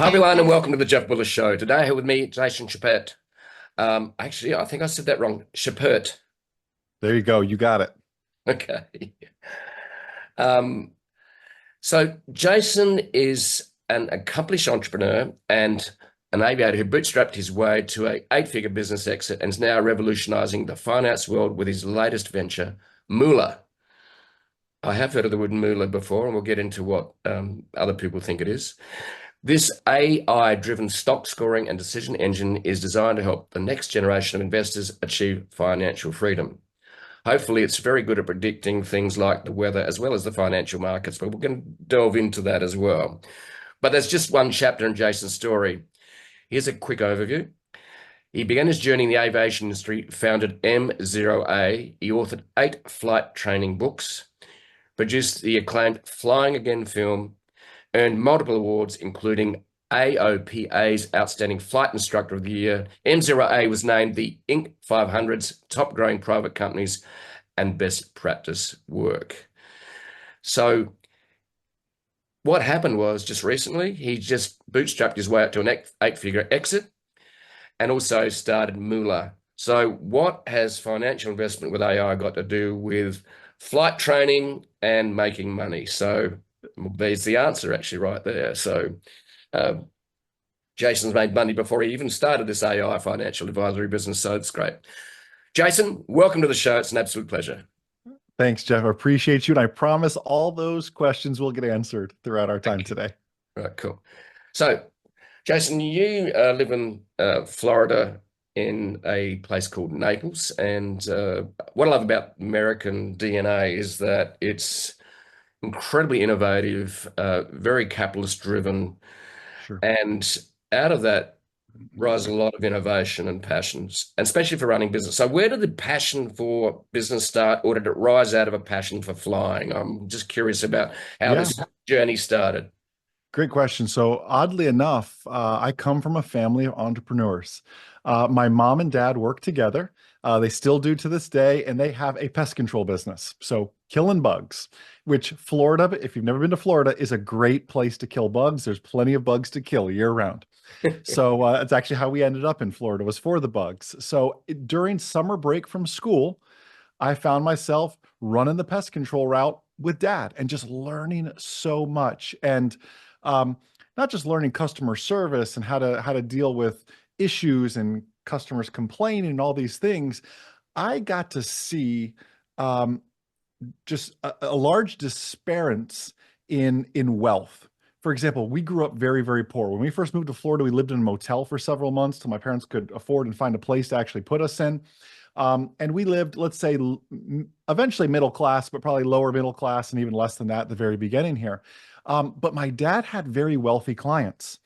Hi everyone, and welcome to the Jeff Willis Show. Today, here with me, Jason Schappert. Actually, I think I said that wrong. Schappert. There you go. You got it. Okay. Um, so Jason is an accomplished entrepreneur and an aviator who bootstrapped his way to a eight-figure business exit and is now revolutionizing the finance world with his latest venture, Moola. I have heard of the word Moola before, and we'll get into what other people think it is. This AI-driven stock scoring and decision engine is designed to help the next generation of investors achieve financial freedom. Hopefully, it's very good at predicting things like the weather as well as the financial markets, but we're going to delve into that as well. But there's just one chapter in Jason's story. Here's a quick overview. He began his journey in the aviation industry, founded MzeroA. He authored 8 flight training books, produced the acclaimed Flying Again film, earned multiple awards, including AOPA's Outstanding Flight Instructor of the Year. MzeroA was named the Inc. 500's top growing private companies and best practice work. So what happened was just recently, he just bootstrapped his way up to an eight-figure exit and also started Moola. So what has financial investment with AI got to do with flight training and making money? So there's the answer actually right there. So Jason's made money before he even started this AI financial advisory business. So it's great. Jason, welcome to the show. It's an absolute pleasure. Thanks, Jeff. I appreciate you. And I promise all those questions will get answered throughout our time Thank you. today. Right, cool. So, Jason, you live in Florida in a place called Naples. And what I love about American DNA is that it's incredibly innovative, very capitalist driven. Sure. And out of that rise a lot of innovation and passions, and especially for running business. So where did the passion for business start, or did it rise out of a passion for flying? I'm just curious about how Yeah, this journey started. great question. So, oddly enough, I come from a family of entrepreneurs. My mom and dad work together. They still do to this day, and they have a pest control business. So, killing bugs, which Florida, if you've never been to Florida, is a great place to kill bugs. There's plenty of bugs to kill year round. So it's actually how we ended up in Florida was for the bugs. So during summer break from school, I found myself running the pest control route with dad and just learning so much. And um, not just learning customer service and how to deal with issues and customers complaining and all these things. I got to see um, just a large disparity in wealth. For example, we grew up very, very poor. When we first moved to Florida, we lived in a motel for several months till my parents could afford and find a place to actually put us in. And we lived, let's say, eventually middle class, but probably lower middle class and even less than that at the very beginning here. But my dad had very wealthy clients.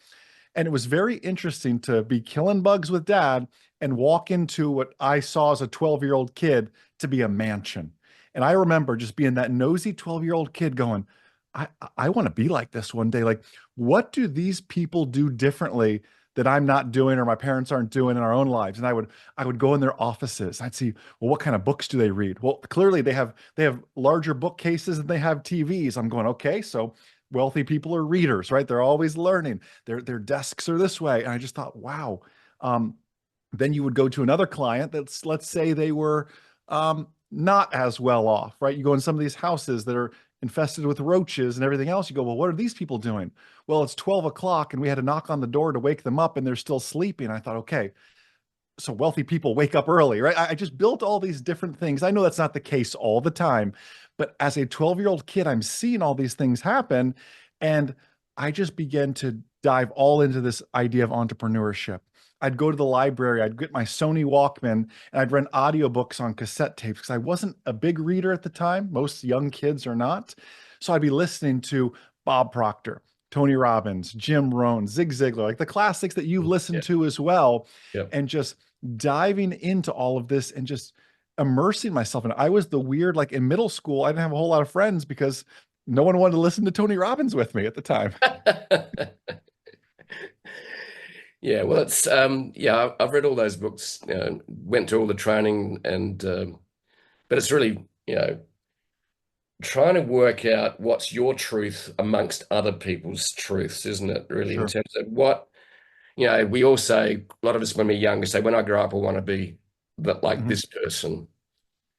And it was very interesting to be killing bugs with dad and walk into what I saw as a 12-year-old kid to be a mansion. And I remember just being that nosy 12-year-old kid going, I, I want to be like this one day. Like, what do these people do differently that I'm not doing or my parents aren't doing in our own lives? And I would go in their offices. I'd see, well, what kind of books do they read? Well, clearly they have larger bookcases and they have TVs. I'm going, okay, so wealthy people are readers, right? They're always learning. Their desks are this way. And I just thought, wow. Um, then you would go to another client that's, let's say they were not as well off, right? You go in some of these houses that are infested with roaches and everything else. You go, well, what are these people doing? Well, it's 12 o'clock and we had to knock on the door to wake them up and they're still sleeping. I thought, okay, so wealthy people wake up early, right? I just built all these different things. I know that's not the case all the time, but as a 12-year-old kid, I'm seeing all these things happen. And I just began to dive all into this idea of entrepreneurship. I'd go to the library, I'd get my Sony Walkman, and I'd rent audiobooks on cassette tapes because I wasn't a big reader at the time. Most young kids are not. So I'd be listening to Bob Proctor, Tony Robbins, Jim Rohn, Zig Ziglar, like the classics that you've Yeah, listened to as well, yeah. and just diving into all of this and just immersing myself in it. I was the weird, like in middle school, I didn't have a whole lot of friends because no one wanted to listen to Tony Robbins with me at the time. Yeah, well, it's yeah, I've read all those books, went to all the training, and but it's really, you know, trying to work out what's your truth amongst other people's truths, isn't it? Really, in Sure. terms of what, we all say, a lot of us when we're younger say, when I grow up, I want to be like Mhm. this person.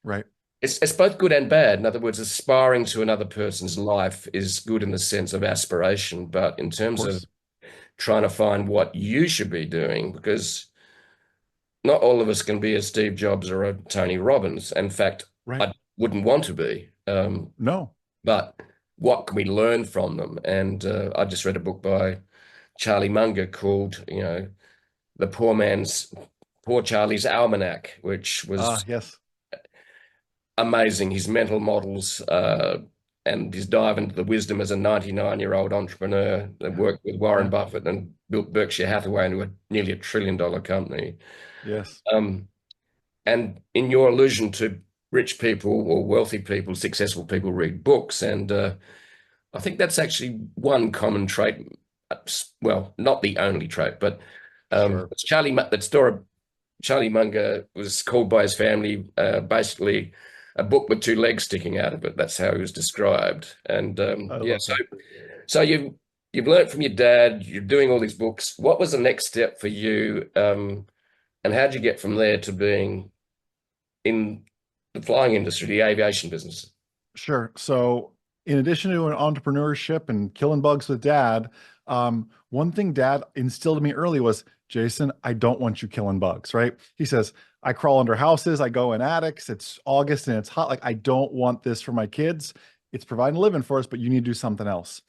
Right. It's both good and bad. In other words, aspiring to another person's life is good in the sense of aspiration, but in Of terms of course. trying to find what you should be doing, because not all of us can be a Steve Jobs or a Tony Robbins. In fact, Right. I wouldn't want to be. No. But what can we learn from them? And I just read a book by Charlie Munger called, The Poor Charlie's Almanac, which Ah, was yes. amazing. His mental models and his dive into the wisdom as a 99-year-old entrepreneur that Yeah. worked with Warren Yeah. Buffett and built Berkshire Hathaway into nearly $1 trillion company. Yes. Um, and in your allusion to rich people or wealthy people, successful people read books, and I think that's actually one common trait. Well, not the only trait, but Sure. it's that story. Charlie Munger was called by his family basically a book with two legs sticking out of it. That's how he was described. And I yeah, love that. so you've learned from your dad. You're doing all these books. What was the next step for you? And how did you get from there to being in the flying industry, the aviation business? Sure. So, in addition to an entrepreneurship and killing bugs with dad, one thing dad instilled in me early was, Jason, I don't want you killing bugs, right? He says, I crawl under houses, I go in attics, it's August and it's hot. Like, I don't want this for my kids. It's providing a living for us, but you need to do something else.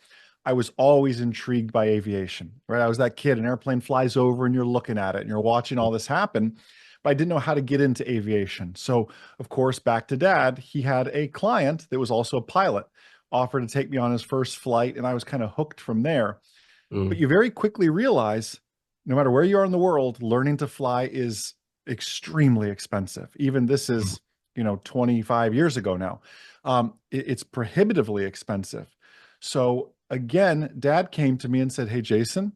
I was always intrigued by aviation, right? I was that kid, an airplane flies over and you're looking at it and you're watching all this happen, but I didn't know how to get into aviation. So, of course, back to dad, he had a client that was also a pilot, offered to take me on his first flight, and I was kind of hooked from there. But Mm, you very quickly realize no matter where you are in the world, learning to fly is extremely expensive. Even this is, 25 years ago now. It's prohibitively expensive. So again, dad came to me and said, Hey, Jason,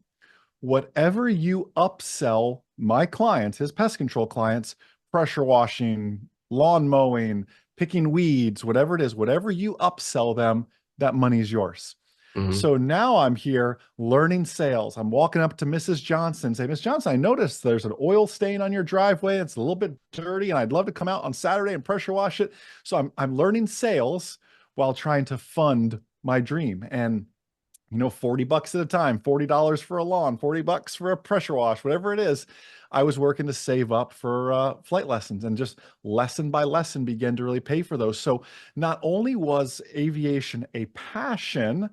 whatever you upsell my clients, his pest control clients, pressure washing, lawn mowing, picking weeds, whatever it is, whatever you upsell them, that money is yours. mm, So now I'm here learning sales. I'm walking up to Mrs. Johnson, say, Miss Johnson, I noticed there's an oil stain on your driveway. It's a little bit dirty, and I'd love to come out on Saturday and pressure wash it. So I'm learning sales while trying to fund my dream. And 40 bucks at a time, $40 for a lawn, 40 bucks for a pressure wash, whatever it is. I was working to save up for flight lessons, and just lesson by lesson began to really pay for those. So not only was aviation a passion,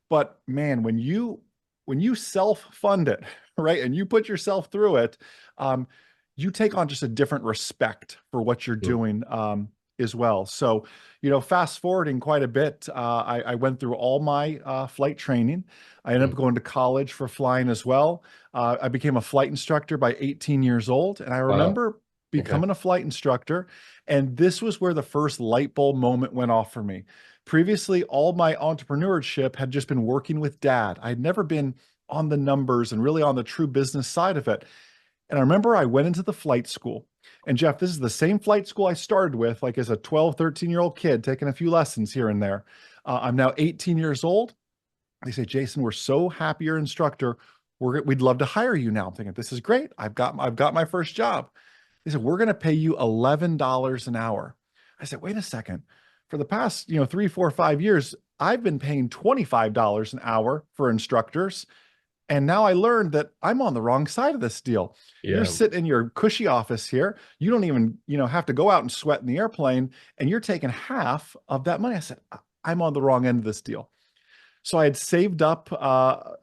but man, when you self-fund it, right, and you put yourself through it, um, you take on just a different respect for what you're mm, doing as well. So, fast forwarding quite a bit, I went through all my flight training. I ended up mm. going to college for flying as well. I became a flight instructor by 18 years old, and I Wow. remember Okay. becoming a flight instructor, and this was where the first light bulb moment went off for me. Previously, all my entrepreneurship had just been working with dad. I'd never been on the numbers and really on the true business side of it. And I remember I went into the flight school. And Jeff, this is the same flight school I started with, like as a 12, 13-year-old kid, taking a few lessons here and there. I'm now 18 years old. They say, Jason, we're so happy you're an instructor. We'd love to hire you now. I'm thinking, this is great. I've got my first job. They said, we're going to pay you $11 an hour. I said, wait a second. For the past, 3, 4, 5 years, I've been paying $25 an hour for instructors. And now I learned that I'm on the wrong side of this deal. You're Yeah. sitting in your cushy office here. You don't even, have to go out and sweat in the airplane, and you're taking half of that money. I said, I'm on the wrong end of this deal. So I had saved up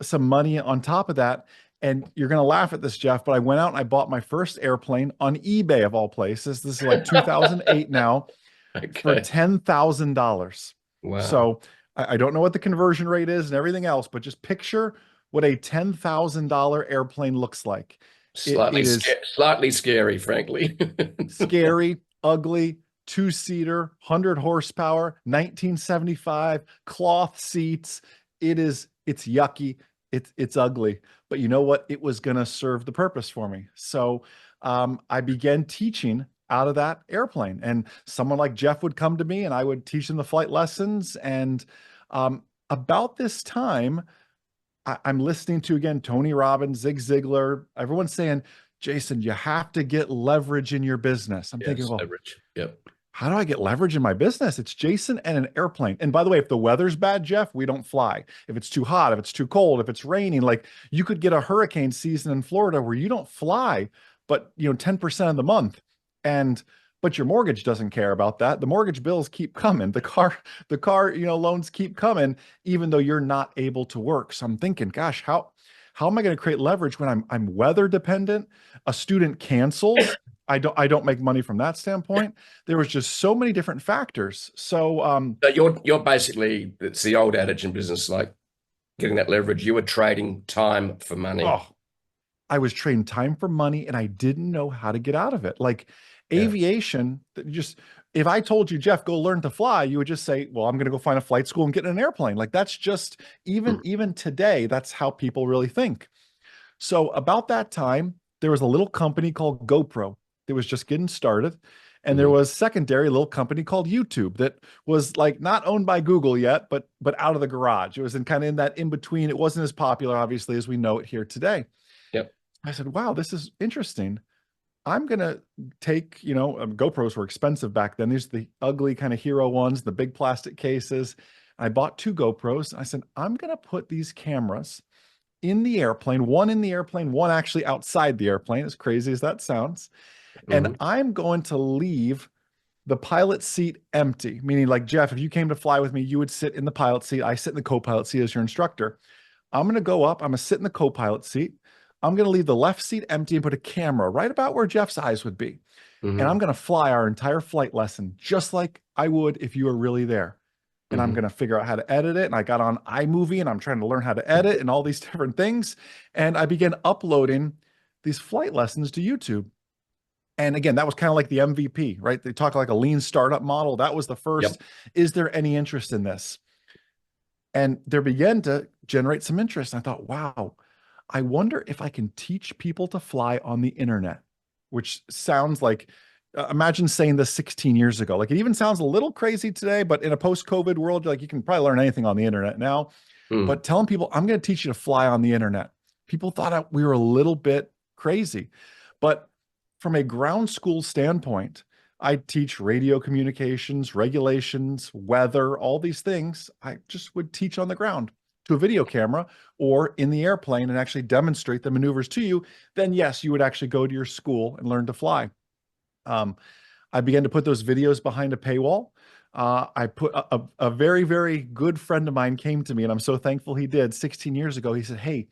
some money on top of that. And you're going to laugh at this, Jeff, but I went out and I bought my first airplane on eBay of all places. This is like 2008 now, for Okay. $10,000. Wow. So I don't know what the conversion rate is and everything else, but just picture what a $10,000 airplane looks like. It is Slightly scary, frankly. scary, ugly, two-seater, 100 horsepower, 1975, cloth seats. It's yucky. It's ugly. But you know what? It was going to serve the purpose for me. So I began teaching out of that airplane. And someone like Jeff would come to me and I would teach them the flight lessons. And about this time, I'm listening to, again, Tony Robbins, Zig Ziglar, everyone's saying, Jason, you have to get leverage in your business. I'm thinking, Yes, well, leverage. Yep. how do I get leverage in my business? It's Jason and an airplane. And by the way, if the weather's bad, Jeff, we don't fly. If it's too hot, if it's too cold, if it's raining, like you could get a hurricane season in Florida where you don't fly, but 10% of the month. But your mortgage doesn't care about that. The mortgage bills keep coming. The car, loans keep coming, even though you're not able to work. So I'm thinking, gosh, how am I going to create leverage when I'm weather dependent? A student cancels. I don't make money from that standpoint. There was just so many different factors. So So you're basically, it's the old adage in business, like getting that leverage. You were trading time for money. oh, I was trading time for money and I didn't know how to get out of it. Like Yeah. aviation, just if I told you, Jeff, go learn to fly, you would just say, well, I'm going to go find a flight school and get in an airplane. Like that's just Mm. even today, that's how people really think. So about that time, there was a little company called GoPro that was just getting started. And there Mhm. was secondary little company called YouTube that was like not owned by Google yet, but out of the garage. It was in kind of in that in between. It wasn't as popular, obviously, as we know it here today. Yep. I said, wow, this is interesting. I'm gonna take, GoPros were expensive back then. These are the ugly kind of hero ones, the big plastic cases. I bought two GoPros. I said, I'm gonna put these cameras in the airplane, one in the airplane, one actually outside the airplane, as crazy as that sounds. And Mhm. I'm going to leave the pilot seat empty, meaning like Jeff, if you came to fly with me, you would sit in the pilot seat. I sit in the co-pilot seat as your instructor. I'm going to go up. I'm going to sit in the co-pilot seat. I'm going to leave the left seat empty and put a camera right about where Jeff's eyes would be. And I'm Mhm. going to fly our entire flight lesson just like I would if you were really there. And I'm Mhm. going to figure out how to edit it. And I got on iMovie and I'm trying to learn how to edit and all these different things. And I began uploading these flight lessons to YouTube. And again, that was kind of like the MVP, right? They talk like a lean startup model. That was the first, Yep. is there any interest in this? And there began to generate some interest. And I thought, wow, I wonder if I can teach people to fly on the internet, which sounds like, imagine saying this 16 years ago. Like it even sounds a little crazy today, but in a post-COVID world, like you can probably learn anything on the internet now. Mm. But telling people, I'm going to teach you to fly on the internet, people thought we were a little bit crazy. But from a ground school standpoint, I teach radio communications, regulations, weather, all these things. I just would teach on the ground to a video camera or in the airplane and actually demonstrate the maneuvers to you. Then yes, you would actually go to your school and learn to fly. Um, I began to put those videos behind a paywall. I put a very, very good friend of mine came to me, and I'm so thankful he did 16 years ago. He said, hey,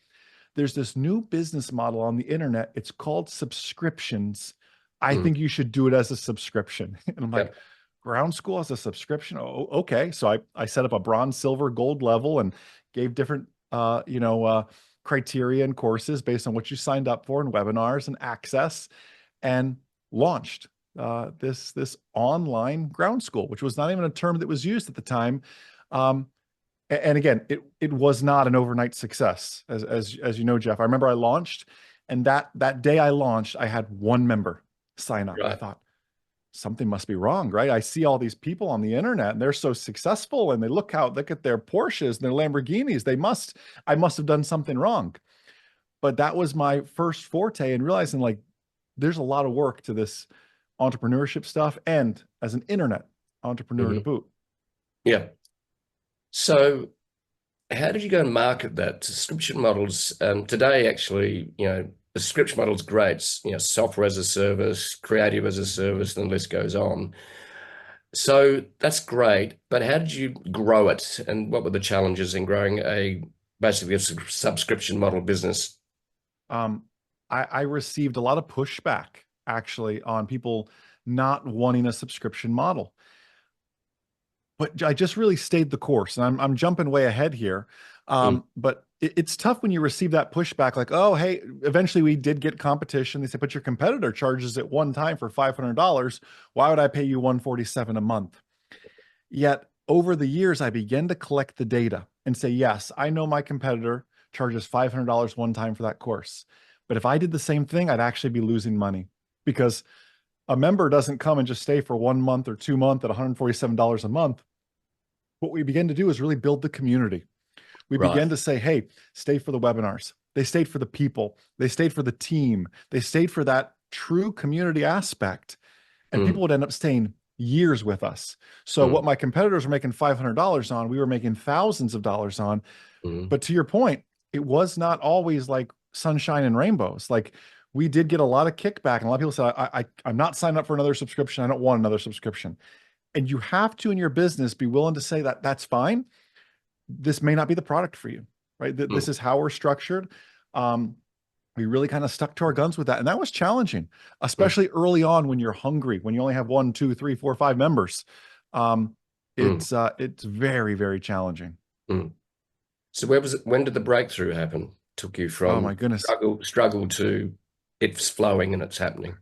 there's this new business model on the internet. It's called subscriptions. I Mm. think you should do it as a subscription. And I'm like, Yep. ground school as a subscription? Oh, okay. So I set up a bronze, silver, gold level and gave different, criteria and courses based on what you signed up for and webinars and access and launched this online ground school, which was not even a term that was used at the time. And again, it was not an overnight success, as you know, Jeff. I remember I launched, and that day I launched, I had one member sign up. I Right. thought something must be wrong, right? I see all these people on the internet, and they're so successful, and they look at their Porsches and their Lamborghinis. I must have done something wrong. But that was my first forte in realizing like there's a lot of work to this entrepreneurship stuff, and as an internet entrepreneur to Mhm. boot. Yeah. So how did you go and market that? Subscription models, today actually, the subscription model is great. Software as a service, creative as a service, and the list goes on. So that's great, but how did you grow it, and what were the challenges in growing basically a subscription model business? Um, I received a lot of pushback actually on people not wanting a subscription model. But I just really stayed the course, and I'm jumping way ahead here. Mm. But it's tough when you receive that pushback, like, oh, hey, eventually we did get competition. They said, but your competitor charges it one time for $500. Why would I pay you 147 a month? Yet over the years, I began to collect the data and say, yes, I know my competitor charges $500 one time for that course. But if I did the same thing, I'd actually be losing money because A member doesn't come and just stay for 1 month or 2 months at $147 a month. What we begin to do is really build the community. We Right. began to say, hey, stay for the webinars. They stayed for the people. They stayed for the team. They stayed for that true community aspect. And people Mm, would end up staying years with us. So what mm, my competitors were making $500 on, we were making thousands of dollars on. mm, But to your point, it was not always like sunshine and rainbows. Like we did get a lot of kickback, and a lot of people said, I'm not signing up for another subscription. I don't want another subscription. And you have to, in your business, be willing to say that that's fine. This may not be the product for you, right? This mm, is how we're structured. Um, we really kind of stuck to our guns with that. And that was challenging, mm, especially early on when you're hungry, when you only have 1, 2, 3, 4, 5 members. Um, mm, it's very, very challenging. mm. So where was it? When did the breakthrough happen? Took you Oh from my goodness. struggle to it's flowing and it's happening.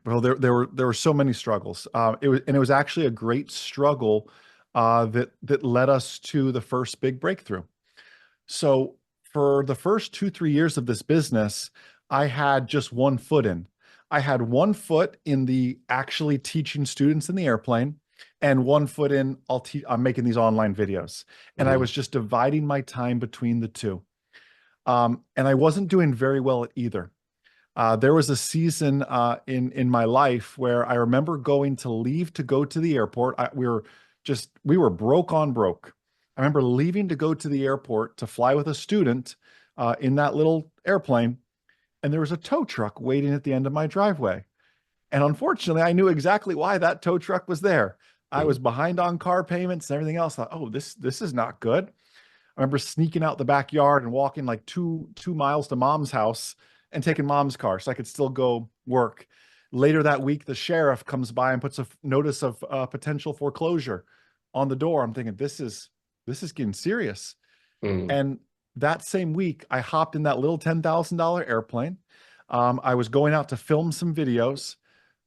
Well, there were so many struggles. It was actually a great struggle that led us to the first big breakthrough. So for the first 2, 3 years of this business, I had just one foot in. I had one foot in the actually teaching students in the airplane, and one foot in I'm making these online videos. And I Mm, was just dividing my time between the two. And I wasn't doing very well at either. There was a season in my life where I remember going to leave to go to the airport. We were broke on broke. I remember leaving to go to the airport to fly with a student in that little airplane, and there was a tow truck waiting at the end of my driveway. And unfortunately, I knew exactly why that tow truck was there. I was mm, behind on car payments and everything else. I thought, oh, this is not good. I remember sneaking out the backyard and walking like two miles to mom's house and taking mom's car so I could still go work. Later that week, the sheriff comes by and puts a notice of potential foreclosure on the door. I'm thinking, this is getting serious. mm, And that same week, I hopped in that little $10,000 airplane. I was going out to film some videos,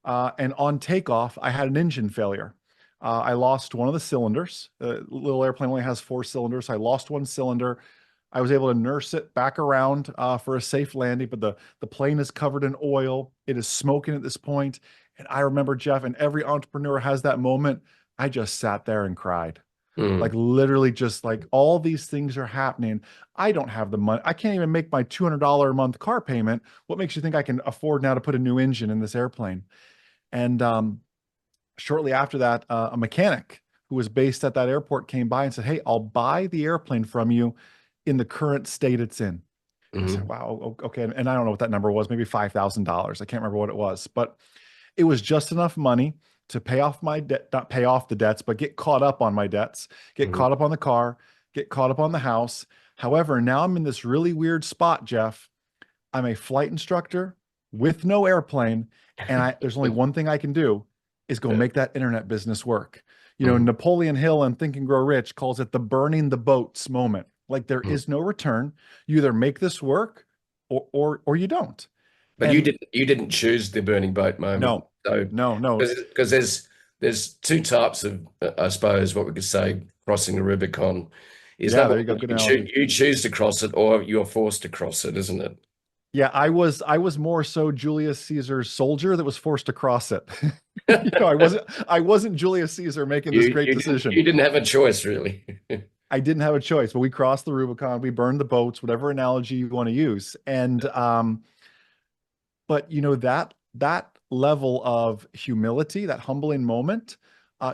and on takeoff, I had an engine failure. I lost one of the cylinders. The little airplane only has 4 cylinders. I lost one cylinder. I was able to nurse it back around for a safe landing, but the plane is covered in oil. It is smoking at this point. And I remember, Jeff, and every entrepreneur has that moment. I just sat there and cried. Like mm. literally just like all these things are happening. I don't have the money. I can't even make my $200 a month car payment. What makes you think I can afford now to put a new engine in this airplane? And shortly after that, a mechanic who was based at that airport came by and said, hey, I'll buy the airplane from you in the current state it's in. And I said, Mhm. wow, okay. And I don't know what that number was, maybe $5,000. I can't remember what it was, but it was just enough money to pay off my debt, not pay off the debts, but get caught up on my debts, get Mhm. caught up on the car, get caught up on the house. However, now I'm in this really weird spot, Jeff. I'm a flight instructor with no airplane, and there's only one thing I can do is go Yeah. make that internet business work. You know, Mhm. Napoleon Hill in Think and Grow Rich calls it the burning the boats moment. Like there Mhm. is no return. You either make this work or you don't. But And you didn't choose the burning boat moment. no, So no. because there's two types of I suppose what we could say crossing the Rubicon is Yeah, number there you go. one, Good analogy. you choose to cross it or you're forced to cross it, isn't it? Yeah, I was more so Julius Caesar's soldier that was forced to cross it. I wasn't Julius Caesar making this great decision. You didn't have a choice really. I didn't have a choice, but we crossed the Rubicon, we burned the boats, whatever analogy you want to use. And but that level of humility, that humbling moment,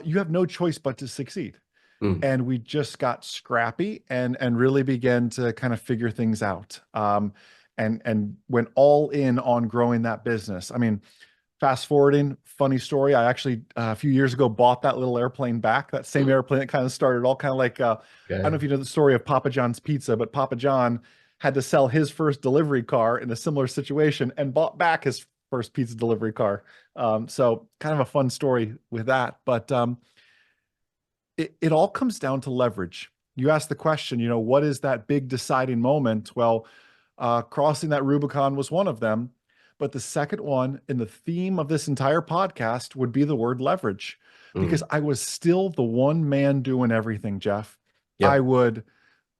you have no choice but to succeed. Mm, And we just got scrappy and really began to kind of figure things out. And went all in on growing that business. I mean, fast forwarding, funny story. I actually a few years ago bought that little airplane back. That same mm, airplane that kind of started all kind of like I don't know okay. if you know the story of Papa John's Pizza, but Papa John had to sell his first delivery car in a similar situation and bought back his first pizza delivery car. So kind of a fun story with that. But it all comes down to leverage. You asked the question, what is that big deciding moment? Well, crossing that Rubicon was one of them. But the second one in the theme of this entire podcast would be the word leverage, because Mm, I was still the one man doing everything, Jeff. I yep. would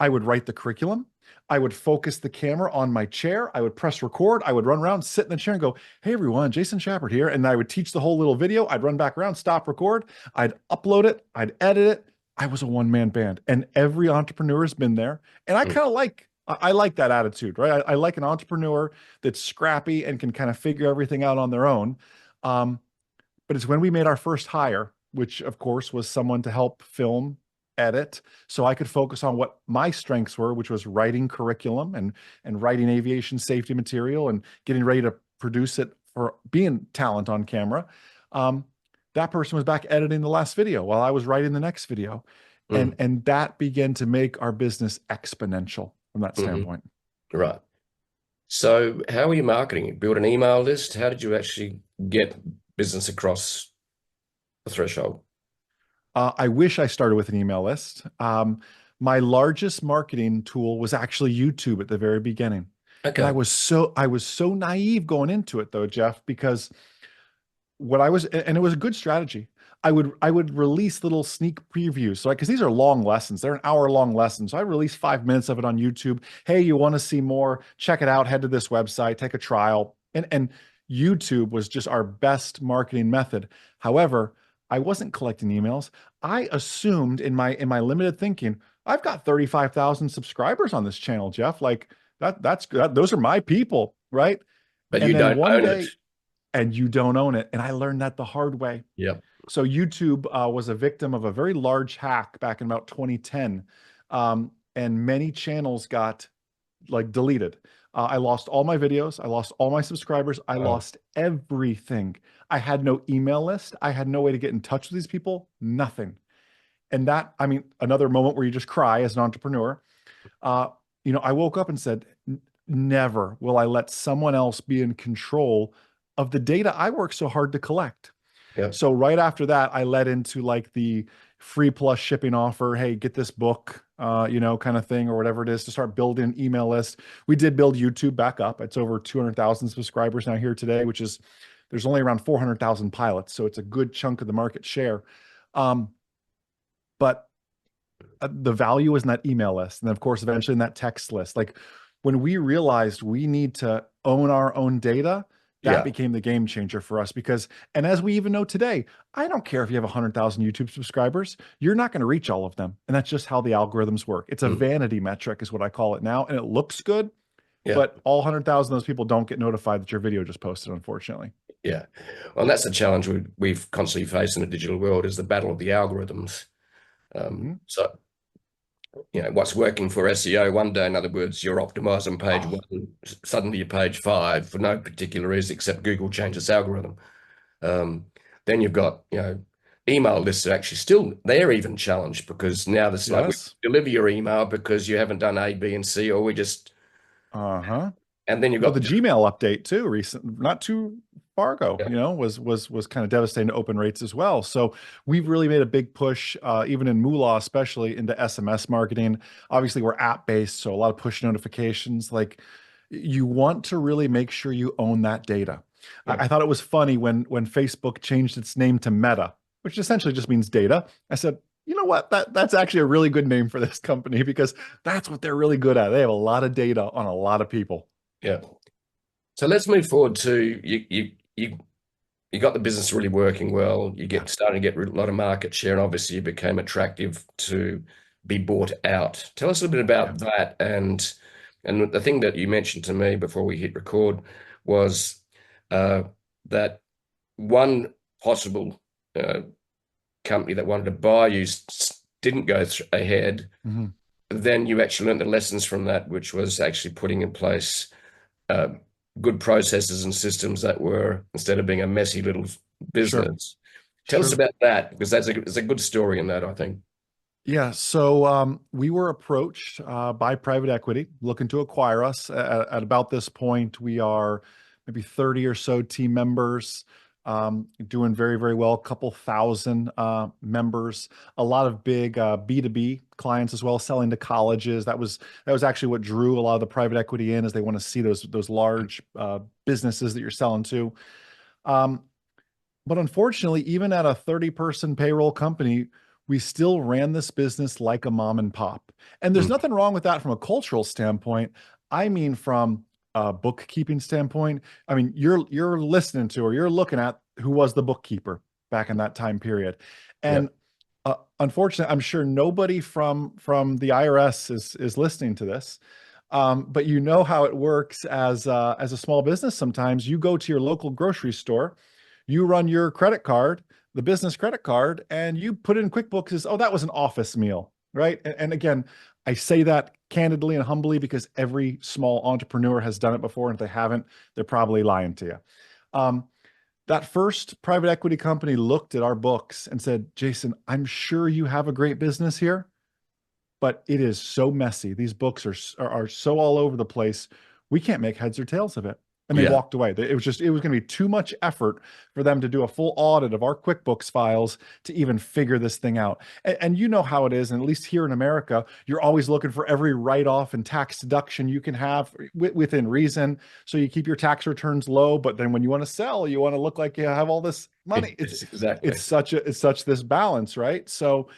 I would write the curriculum. I would focus the camera on my chair. I would press record. I would run around, sit in the chair and go, "Hey everyone, Jason Schappert here." And I would teach the whole little video. I'd run back around, stop record. I'd upload it. I'd edit it. I was a one-man band, and every entrepreneur has been there. And I Mm, kind of I like that attitude, right? I like an entrepreneur that's scrappy and can kind of figure everything out on their own. Um, but it's when we made our first hire, which of course was someone to help film, edit, so I could focus on what my strengths were, which was writing curriculum and writing aviation safety material and getting ready to produce it for being talent on camera. Um, that person was back editing the last video while I was writing the next video. mm, And that began to make our business exponential from that mhm. standpoint. Right. So how are you marketing? Build an email list? How did you actually get business across the threshold? I wish I started with an email list. My largest marketing tool was actually YouTube at the very beginning. And Okay. I was so naive going into it though, Jeff, because what I was, and it was a good strategy. I would release little sneak previews. So, because these are long lessons, they're an hour long lesson. So I release 5 minutes of it on YouTube. Hey, you want to see more? Check it out. Head to this website, take a trial. And YouTube was just our best marketing method. However, I wasn't collecting emails. I assumed in my limited thinking, I've got 35,000 subscribers on this channel, Jeff. Like those are my people, right? But And you then don't one own it. day, and you don't own it. And I learned that the hard way. Yep. So YouTube was a victim of a very large hack back in about 2010, and many channels got like deleted. I lost all my videos. I lost all my subscribers. I Wow. lost everything. I had no email list. I had no way to get in touch with these people. Nothing. And that, I mean, another moment where you just cry as an entrepreneur. Uh, I woke up and said, Never will I let someone else be in control of the data I work so hard to collect." Yep. So right after that, I led into like the free plus shipping offer. Hey, get this book, kind of thing, or whatever it is, to start building an email list. We did build YouTube back up. It's over 200,000 subscribers now here today, which is, there's only around 400,000 pilots. So it's a good chunk of the market share. Um, but the value is in that email list. And then of course, eventually in that text list. Like when we realized we need to own our own data, that Yeah. became the game changer for us because, and as we even know today, I don't care if you have 100,000 YouTube subscribers, you're not going to reach all of them. And that's just how the algorithms work. It's a Mm. vanity metric is what I call it now. And it looks good, Yeah. but all 100,000 of those people don't get notified that your video just posted, unfortunately. Yeah. Well, and that's the challenge we've constantly faced in the digital world is the battle of the algorithms. Mhm. So, what's working for SEO one day, in other words, you're optimized on page Oh, one, suddenly you're page five for no particular reason except Google changed its algorithm. Um, then you've got, email lists are actually still, they're even challenged because now this like we yes. deliver your email because you haven't done A, B, and C, or we just, Uh-huh. and then you've Well, the got, Gmail update too, not too far ago, yeah, was kind of devastating to open rates as well. So we've really made a big push, even in Moola, especially into SMS marketing. Obviously, we're app based, so a lot of push notifications. Like you want to really make sure you own that data. yeah, I thought it was funny when Facebook changed its name to Meta, which essentially just means data. I said, you know what? That's actually a really good name for this company because that's what they're really good at. They have a lot of data on a lot of people. yeah. So let's move forward to you got the business really working well. You Yeah. get starting to get a lot of market share, and obviously you became attractive to be bought out. Tell us a little bit Yeah. about that, and the thing that you mentioned to me before we hit record was uh, that one possible uh, company that wanted to buy you didn't go ahead. Mhm. Then you actually learned the lessons from that, which was actually putting in place uh, good processes and systems that were, instead of being a messy little Sure. business. Tell us Sure. about that, because it's a good story in that, I think. Yeah. So we were approached by private equity looking to acquire us. At about this point, we are maybe 30 or so team members, doing very, very well. A couple thousand members, a lot of big B2B clients as well, selling to colleges. That was actually what drew a lot of the private equity in, as they want to see those large businesses that you're selling to. Um, but unfortunately, even at a 30-person payroll company, We still ran this business like a mom and pop. And there's Mm. nothing wrong with that from a cultural standpoint. I mean, from a bookkeeping standpoint, I mean, you're listening to or you're looking at who was the bookkeeper back in that time period. And Yep. unfortunately, I'm sure nobody from the IRS is listening to this. But you know how it works as a small business. Sometimes you go to your local grocery store, you run your credit card, the business credit card, and you put in QuickBooks as, oh, that was an office meal, right? And again, I say that candidly and humbly because every small entrepreneur has done it before, and if they haven't, they're probably lying to you. Um, that first private equity company looked at our books and said, Jason, I'm sure you have a great business here, but it is so messy. These books are so all over the place. We can't make heads or tails of it. And they Yeah. walked away. It was going to be too much effort for them to do a full audit of our QuickBooks files to even figure this thing out. And you know how it is. And at least here in America, you're always looking for every write-off and tax deduction you can have within reason. So you keep your tax returns low, but then when you want to sell, you want to look like you have all this money. Exactly. It's such this balance, right? So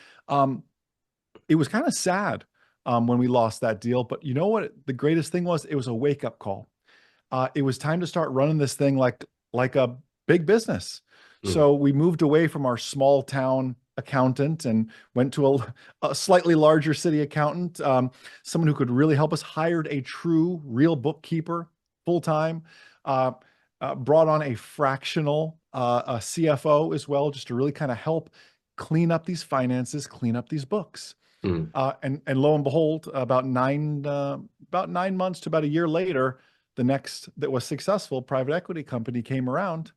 it was kind of sad when we lost that deal. But you know what? The greatest thing was, it was a wake-up call. It was time to start running this thing like a big business. Mm. So we moved away from our small town accountant and went to a slightly larger city accountant, someone who could really help us, hired a true, real bookkeeper full time, uh, brought on a fractional a CFO as well, just to really kind of help clean up these finances, clean up these books. Mm. And lo and behold, about 9 months to about a year later, the next that was successful private equity company came around,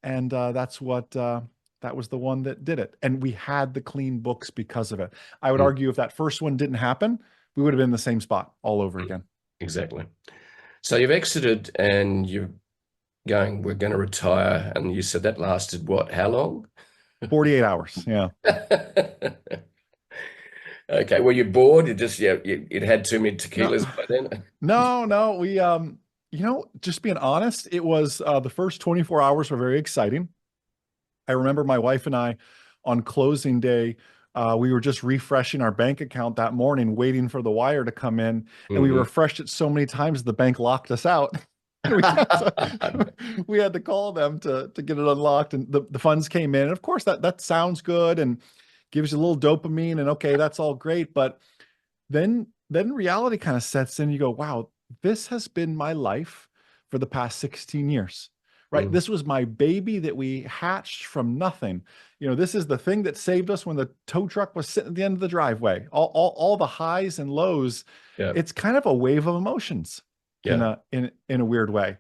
and that was the one that did it. And we had the clean books because of it. I would Mm. argue if that first one didn't happen, we would have been in the same spot all over Mm. again. Exactly. So you've exited and you're going, we're going to retire. And you said that lasted what? How long? 48 hours. Yeah. Okay. Were you bored? You just, yeah, it had too many No, tequilas by then. no. Just being honest, it was the first 24 hours were very exciting. I remember my wife and I on closing day, we were just refreshing our bank account that morning, waiting for the wire to come in. And we Mhm. refreshed it so many times the bank locked us out. And we had to call them to get it unlocked. And the funds came in. And of course, that sounds good and gives you a little dopamine. And okay, that's all great. But then reality kind of sets in. You go, wow, this has been my life for the past 16 years, right? Mm. This was my baby that we hatched from nothing. This is the thing that saved us when the tow truck was sitting at the end of the driveway. All the highs and lows. Yeah. It's kind of a wave of emotions in Yeah. a weird way.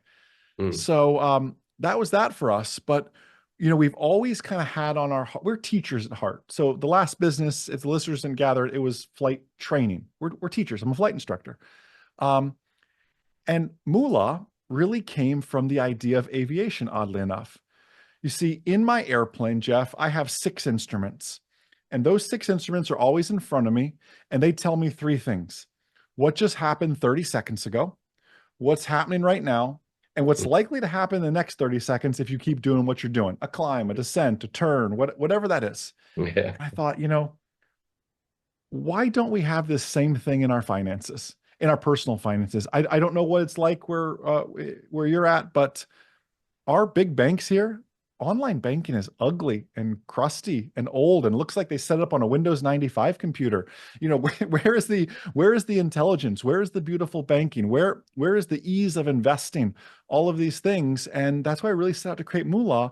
Mm. So that was that for us. But we've always kind of had on our, we're teachers at heart. So the last business, if the listeners didn't gather it, it was flight training. We're teachers. I'm a flight instructor. Um, and Moola really came from the idea of aviation, oddly enough. You see, in my airplane, Jeff, I have 6 instruments. And those 6 instruments are always in front of me. And they tell me three things: what just happened 30 seconds ago, what's happening right now, and what's Mm. likely to happen in the next 30 seconds if you keep doing what you're doing, a climb, a descent, a turn, whatever that is. Yeah. I thought, why don't we have this same thing in our finances, in our personal finances? I don't know what it's like where you're at, but our big banks here, online banking is ugly and crusty and old and looks like they set it up on a Windows 95 computer. Where is the intelligence? Where is the beautiful banking? Where is the ease of investing? All of these things. And that's why I really set out to create Moola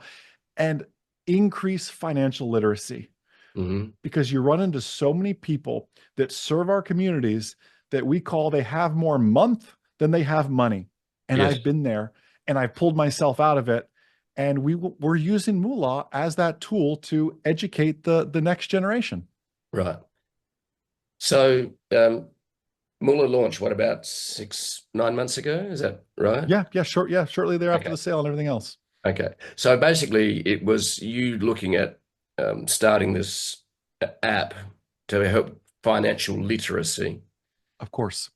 and increase financial literacy, Hmm. because you run into so many people that serve our communities that they have more month than they have money. And Yes. I've been there and I've pulled myself out of it. And we're using Moola as that tool to educate the next generation. Right. So Moola launched, what, about 9 months ago? Is that right? Shortly thereafter Okay. the sale and everything else. Okay. So basically, it was you looking at starting this app to help financial literacy Of course.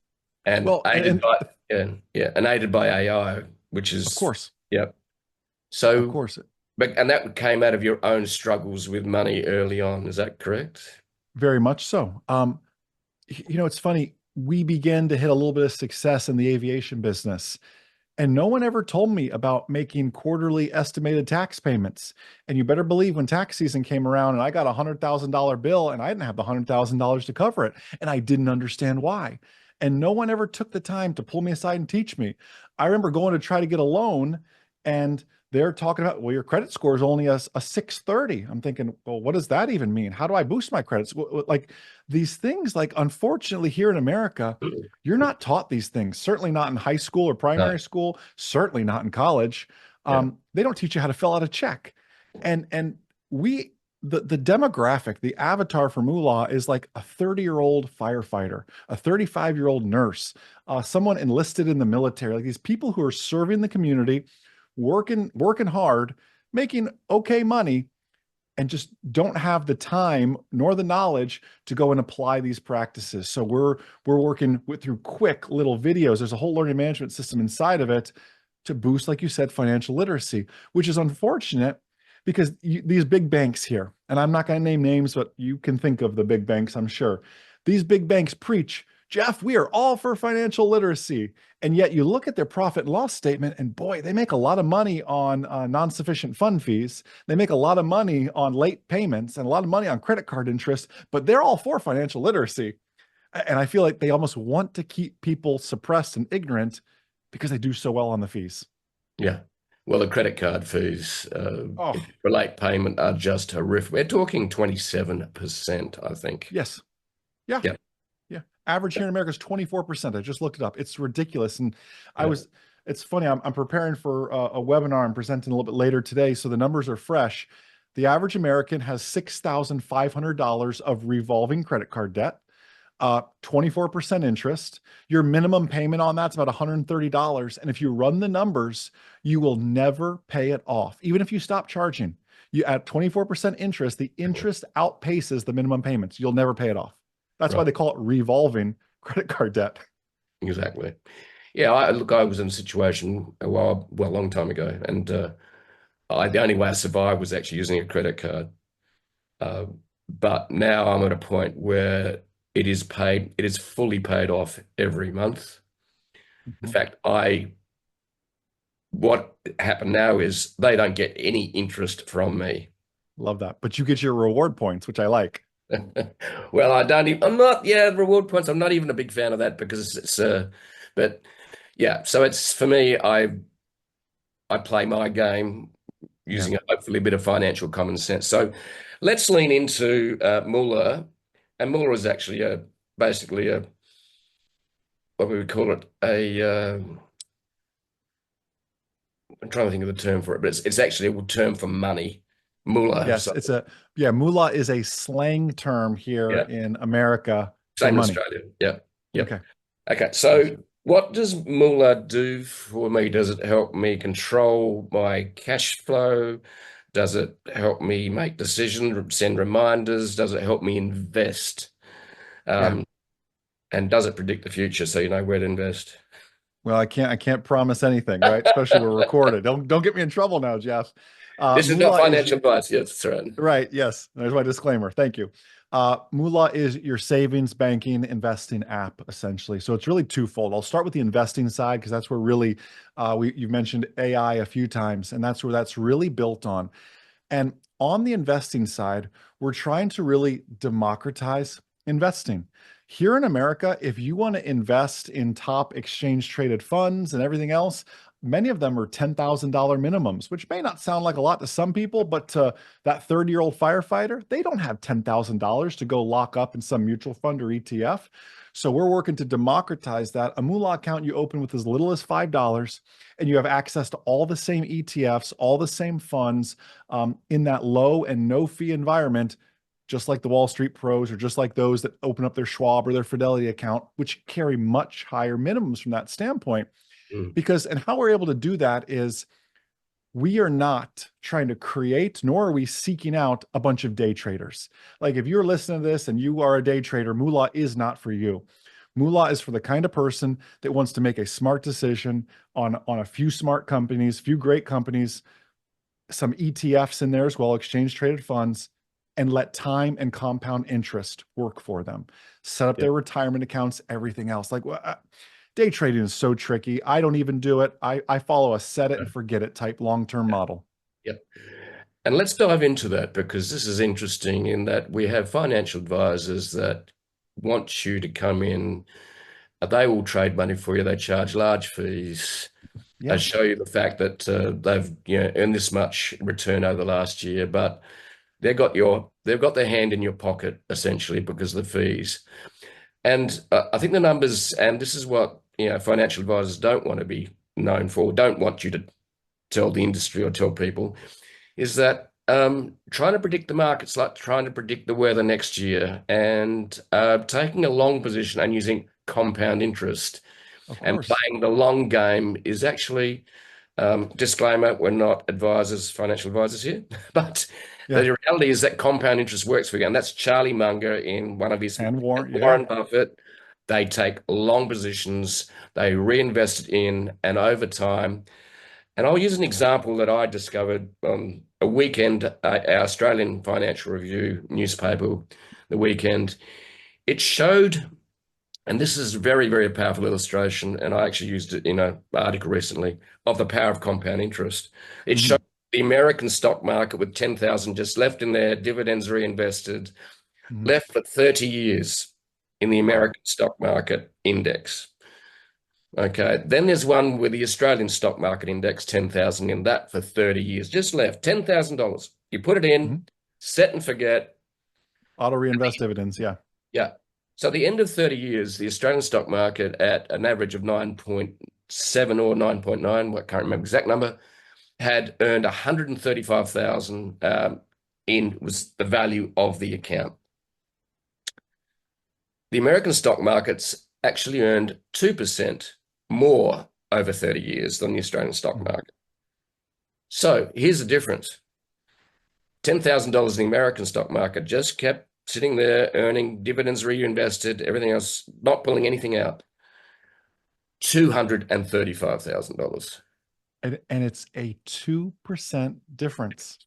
and Well, and and aided by AI, which of is, course, yeah. of So, course. but and that came out of your own struggles with money early on. Is that correct? Very much so. It's funny. We began to hit a little bit of success in the aviation business. And no one ever told me about making quarterly estimated tax payments. And you better believe when tax season came around and I got a $100,000 bill and I didn't have the $100,000 to cover it. And I didn't understand why. And no one ever took the time to pull me aside and teach me. I remember going to try to get a loan and they're talking about, well, your credit score is only a 630. I'm thinking, well, what does that even mean? How do I boost my credits? Like these things, like unfortunately here in America, you're not taught these things, certainly not in high school or No, primary school, certainly not in college. yeah, They don't teach you how to fill out a check. And we the demographic, the avatar for Moola is like a 30-year-old firefighter, a 35-year-old nurse, someone enlisted in the military, like these people who are serving the community, working hard, making okay money, and just don't have the time nor the knowledge to go and apply these practices. So we're working through quick little videos. There's a whole learning management system inside of it to boost, like you said, financial literacy, which is unfortunate because these big banks here, and I'm not going to name names, but you can think of the big banks, I'm sure. These big banks preach, Jeff, we are all for financial literacy. And yet you look at their profit and loss statement, and boy, they make a lot of money on non-sufficient fund fees. They make a lot of money on late payments and a lot of money on credit card interest, but they're all for financial literacy. And I feel like they almost want to keep people suppressed and ignorant because they do so well on the fees. yeah. Well, the credit card fees Oh, for late payment are just horrific. We're talking 27%, I think. yes. Yeah. Yeah, Yeah. Average here in America is 24%. I just looked it up. It's ridiculous. And I yeah. was, it's funny. I'm preparing for a webinar. I'm presenting a little bit later today. So the numbers are fresh. The average American has $6,500 of revolving credit card debt, 24% interest. Your minimum payment on that's about $130. And if you run the numbers, you will never pay it off. Even if you stop charging, you at 24% interest, the interest outpaces the minimum payments. You'll never pay it off. That's why Right, they call it revolving credit card debt. exactly. Yeah, I was in a situation a long time ago, and the only way I survived was actually using a credit card. Uh, but now I'm at a point where it is fully paid off every month. In Mhm. fact, what happened now is they don't get any interest from me. Love that. But you get your reward points, which I like. Well, I don't even, I'm not, yeah, reward points. I'm not even a big fan of that because but yeah, so it's for me, I play my game Yeah. using hopefully a bit of financial common sense. So let's lean into Moola. And Moola is actually basically what we would call it, I'm trying to think of the term for it, but it's actually a term for money, Moola. Yes, So yeah, moolah is a slang term here yeah, in America for same in money. Australia. Yeah, yep. Okay. Okay, Gotcha. so what does Moola do for me? Does it help me control my cash flow? Does it help me make decisions, send reminders? Does it help me invest? Yeah. Um, and does it predict the future so you know where to invest? Well, I can't promise anything, right? Especially we're recorded. Don't get me in trouble now, Jeff. This is not Moolah is financial advice. Yes, that's right. right. Yes. There's my disclaimer. Thank you. Moolah is your savings banking investing app, essentially. So it's really twofold. I'll start with the investing side because that's where really you've mentioned AI a few times, and that's where that's really built on. And on the investing side, we're trying to really democratize investing. Here in America, if you want to invest in top exchange traded funds and everything else, many of them are $10,000 minimums, which may not sound like a lot to some people, but to that 30-year-old firefighter, they don't have $10,000 to go lock up in some mutual fund or ETF. So we're working to democratize that. A Moolah account you open with as little as $5, and you have access to all the same ETFs, all the same funds, in that low and no fee environment, just like the Wall Street pros or just like those that open up their Schwab or their Fidelity account, which carry much higher minimums from that standpoint. Mm, Because, and how we're able to do that is we are not trying to create, nor are we seeking out a bunch of day traders. Like if you're listening to this and you are a day trader, Moolah is not for you. Moolah is for the kind of person that wants to make a smart decision on a few smart companies, few great companies, some ETFs in there as well, exchange traded funds, and let time and compound interest work for them. Set up Yep. their retirement accounts, everything else. Day trading is so tricky. I don't even do it. I follow a set it and forget it type long-term model. Yep. And let's dive into that because this is interesting in that we have financial advisors that want you to come in. They will trade money for you. They charge large fees. They Yeah, show you the fact that they've earned this much return over the last year, but they've got their hand in your pocket essentially because of the fees. And I think the numbers, and this is what financial advisors don't want to be known for, don't want you to tell the industry or tell people, is that trying to predict the market's like trying to predict the weather next year, and taking a long position and using compound interest of and course. playing the long game is actually, disclaimer, we're not advisors, financial advisors here, but Yeah. the reality is that compound interest works for you. And that's Charlie Munger in one of his, And Warren, yeah. Warren Buffett. They take long positions, they reinvest it in, and over time, and I'll use an example that I discovered on a weekend, our Australian Financial Review newspaper, the weekend. It showed, and this is a very, very powerful illustration, and I actually used it in an article recently, of the power of compound interest. It showed Mhm. the American stock market with 10,000 just left in there, dividends reinvested, Mhm. left for 30 years in the Wow. American stock market index. Okay. Then there's one with the Australian stock market index, 10,000 in that for 30 years, just left $10,000. You put it in, Mhm. set and forget. Auto reinvest dividends, yeah. Yeah. So at the end of 30 years, the Australian stock market at an average of 9.7 or 9.9, I can't remember exact number, had earned 135,000 in was the value of the account. The American stock markets actually earned 2% more over 30 years than the Australian stock Mhm. market. So here's the difference. $10,000 in the American stock market just kept sitting there earning dividends reinvested, everything else, not pulling anything out. $235,000. And it's a 2% difference.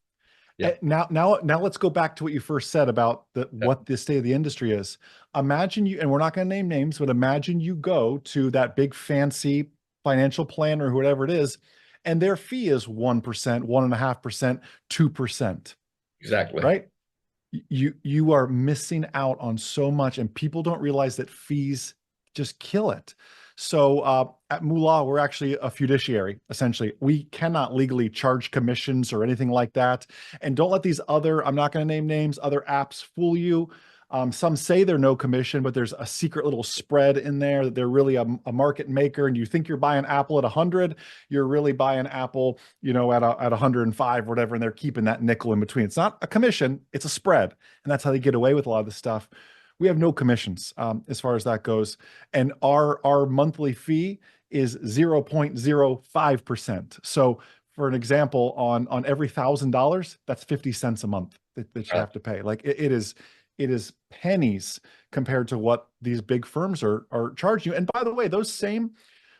Yeah. Now let's go back to what you first said about Yeah. what the state of the industry is. Imagine you, and we're not going to name names, but imagine you go to that big fancy financial planner, or whatever it is, and their fee is 1%, 1.5%, 2%, Exactly. right? You are missing out on so much, and people don't realize that fees just kill it. So at Moola, we're actually a fiduciary. Essentially, we cannot legally charge commissions or anything like that. And don't let these other, I'm not going to name names, other apps fool you. Some say they're no commission, but there's a secret little spread in there that they're really a market maker. And you think you're buying Apple at 100, you're really buying Apple, at 105 or whatever, and they're keeping that nickel in between. It's not a commission, it's a spread. And that's how they get away with a lot of this stuff. We have no commissions as far as that goes. And our monthly fee is 0.05%. So for an example, on every $1,000, that's 50 cents a month that you Right. have to pay. Like it is pennies compared to what these big firms are charging you. And by the way, those same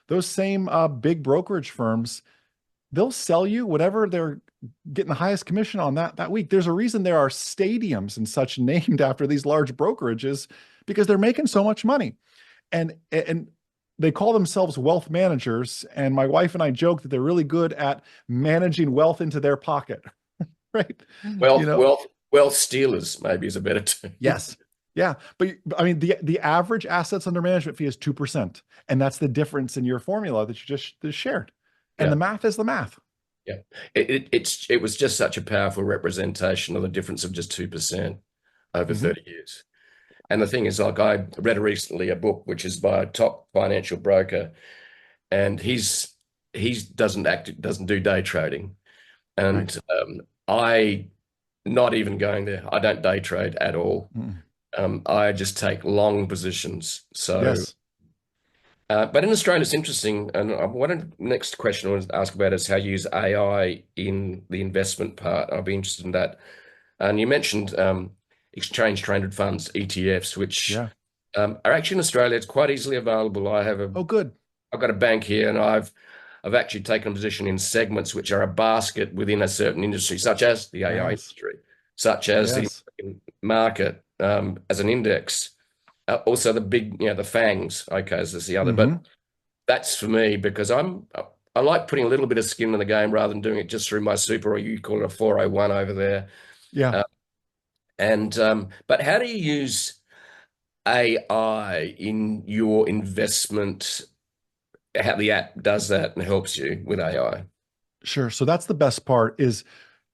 big brokerage firms, they'll sell you whatever they're getting the highest commission on that week. There's a reason there are stadiums and such named after these large brokerages, because they're making so much money. And they call themselves wealth managers. And my wife and I joke that they're really good at managing wealth into their pocket, right? You Wealth, know, wealth, wealth stealers, maybe is a better term. yes. Yeah. But I mean, the average assets under management fee is 2%. And that's the difference in your formula that you just shared. And Yeah. the math is the math. Yeah. It was just such a powerful representation of the difference of just 2% over Mhm. 30 years. And the thing is, like, I read recently a book which is by a top financial broker, and he doesn't do day trading. Right. And I not even going there. I don't day trade at all. Mm. I just take long positions. So, Yes. but in Australia, it's interesting. And next question I want to ask about is how you use AI in the investment part. I'll be interested in that. And you mentioned exchange traded funds, ETFs, which Yeah. are actually in Australia. It's quite easily available. Oh, good. I've got a bank here, and I've actually taken a position in segments which are a basket within a certain industry, such as the AI Nice. industry. such as the Yes. American market as an index. Also the big, the FANGs, okay, is the other. Hmm. But that's for me because I like putting a little bit of skin in the game rather than doing it just through my super, or you call it a 401 over there. Yeah. Uh, and but how do you use AI in your investment? How the app does that and helps you with AI? Sure. So that's the best part is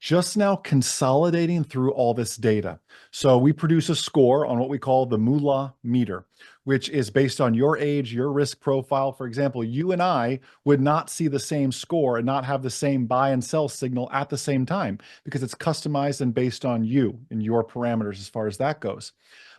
just now consolidating through all this data. So we produce a score on what we call the Moola meter, which is based on your age, your risk profile. For example, you and I would not see the same score and not have the same buy and sell signal at the same time because it's customized and based on you and your parameters as far as that goes.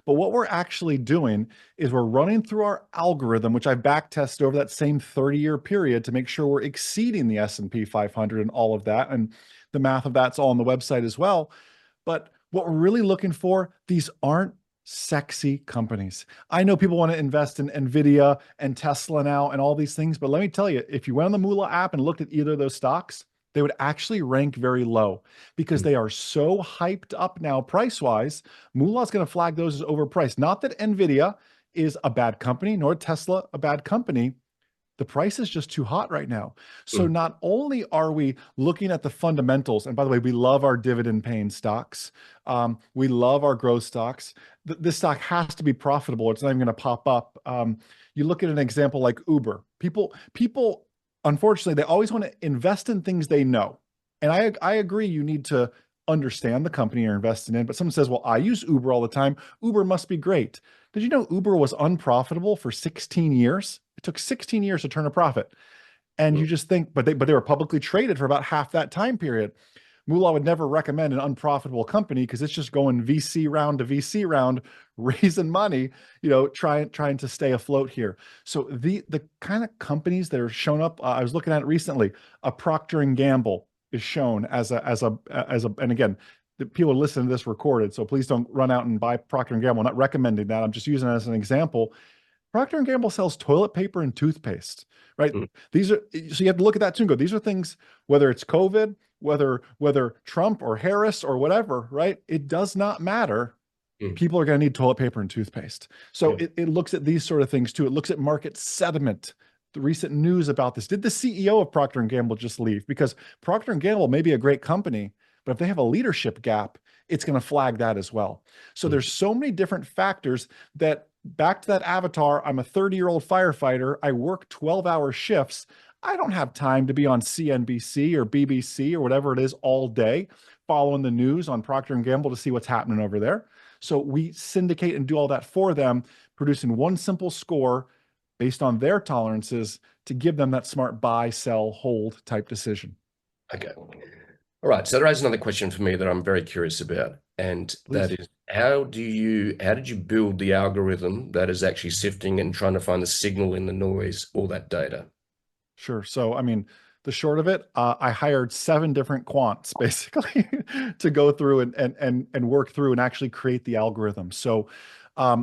But what we're actually doing is we're running through our algorithm, which I back tested over that same 30-year period to make sure we're exceeding the S&P 500 and all of that. And the math of that's all on the website as well. But what we're really looking for, these aren't sexy companies. I know people want to invest in Nvidia and Tesla now and all these things, but let me tell you, if you went on the Moola app and looked at either of those stocks, they would actually rank very low because they are so hyped up now price wise. Moolah is going to flag those as overpriced. Not that Nvidia is a bad company, nor Tesla a bad company. The price is just too hot right now. So Mm, not only are we looking at the fundamentals, and by the way, we love our dividend paying stocks. We love our growth stocks. This stock has to be profitable. It's not even going to pop up. You look at an example like Uber. People, unfortunately, they always want to invest in things they know. And I agree you need to understand the company you're investing in. But someone says, well, I use Uber all the time. Uber must be great. Did you know Uber was unprofitable for 16 years? It took 16 years to turn a profit. And mm, you just think, but they were publicly traded for about half that time period. Moolah would never recommend an unprofitable company because it's just going VC round to VC round, raising money, trying to stay afloat here. So the kind of companies that are shown up, I was looking at it recently, a Procter and Gamble is shown and again, the people listen to this recorded, so please don't run out and buy Procter and Gamble. I'm not recommending that. I'm just using it as an example. Procter and Gamble sells toilet paper and toothpaste, right? mm, These are so you have to look at that too and go, these are things, whether it's COVID, whether Trump or Harris or whatever, right? It does not matter. mm. People are going to need toilet paper and toothpaste. So Yeah. it looks at these sort of things too. It looks at market sentiment, the recent news about this. Did the CEO of Procter and Gamble just leave? Because Procter and Gamble may be a great company, but if they have a leadership gap, it's going to flag that as well. So Mm, there's so many different factors that back to that avatar, I'm a 30-year-old firefighter. I work 12-hour shifts. I don't have time to be on CNBC or BBC or whatever it is all day following the news on Procter and Gamble to see what's happening over there. So we syndicate and do all that for them, producing one simple score based on their tolerances to give them that smart buy, sell, hold type decision. okay. All right. So there is another question for me that I'm very curious about, and that Please. is, how did you build the algorithm that is actually sifting and trying to find the signal in the noise, all that data? Sure. So, I mean, the short of it, I hired 7 different quants basically to go through and work through and actually create the algorithm. So, I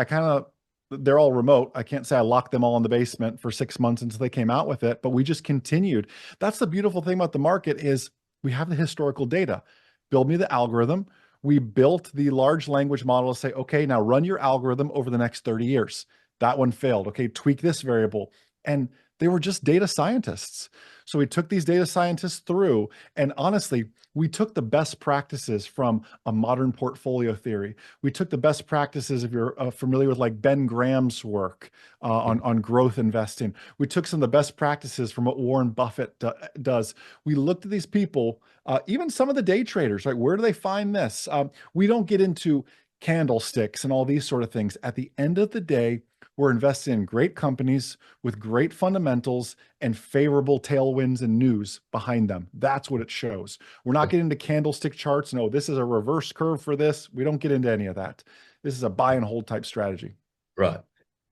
kind of, they're all remote. I can't say I locked them all in the basement for 6 months until they came out with it, but we just continued. That's the beautiful thing about the market is we have the historical data. Build me the algorithm. We built the large language model to say, okay, now run your algorithm over the next 30 years. That one failed. Okay, tweak this variable. And they were just data scientists. So we took these data scientists through, and honestly, we took the best practices from a modern portfolio theory. We took the best practices, if you're familiar with like Ben Graham's work on growth investing. We took some of the best practices from what Warren Buffett does. We looked at these people, even some of the day traders, right? Where do they find this? We don't get into candlesticks and all these sort of things. At the end of the day, we're investing in great companies with great fundamentals and favorable tailwinds and news behind them. That's what it shows. We're not getting into candlestick charts. No, this is a reverse curve for this. We don't get into any of that. This is a buy and hold type strategy. Right.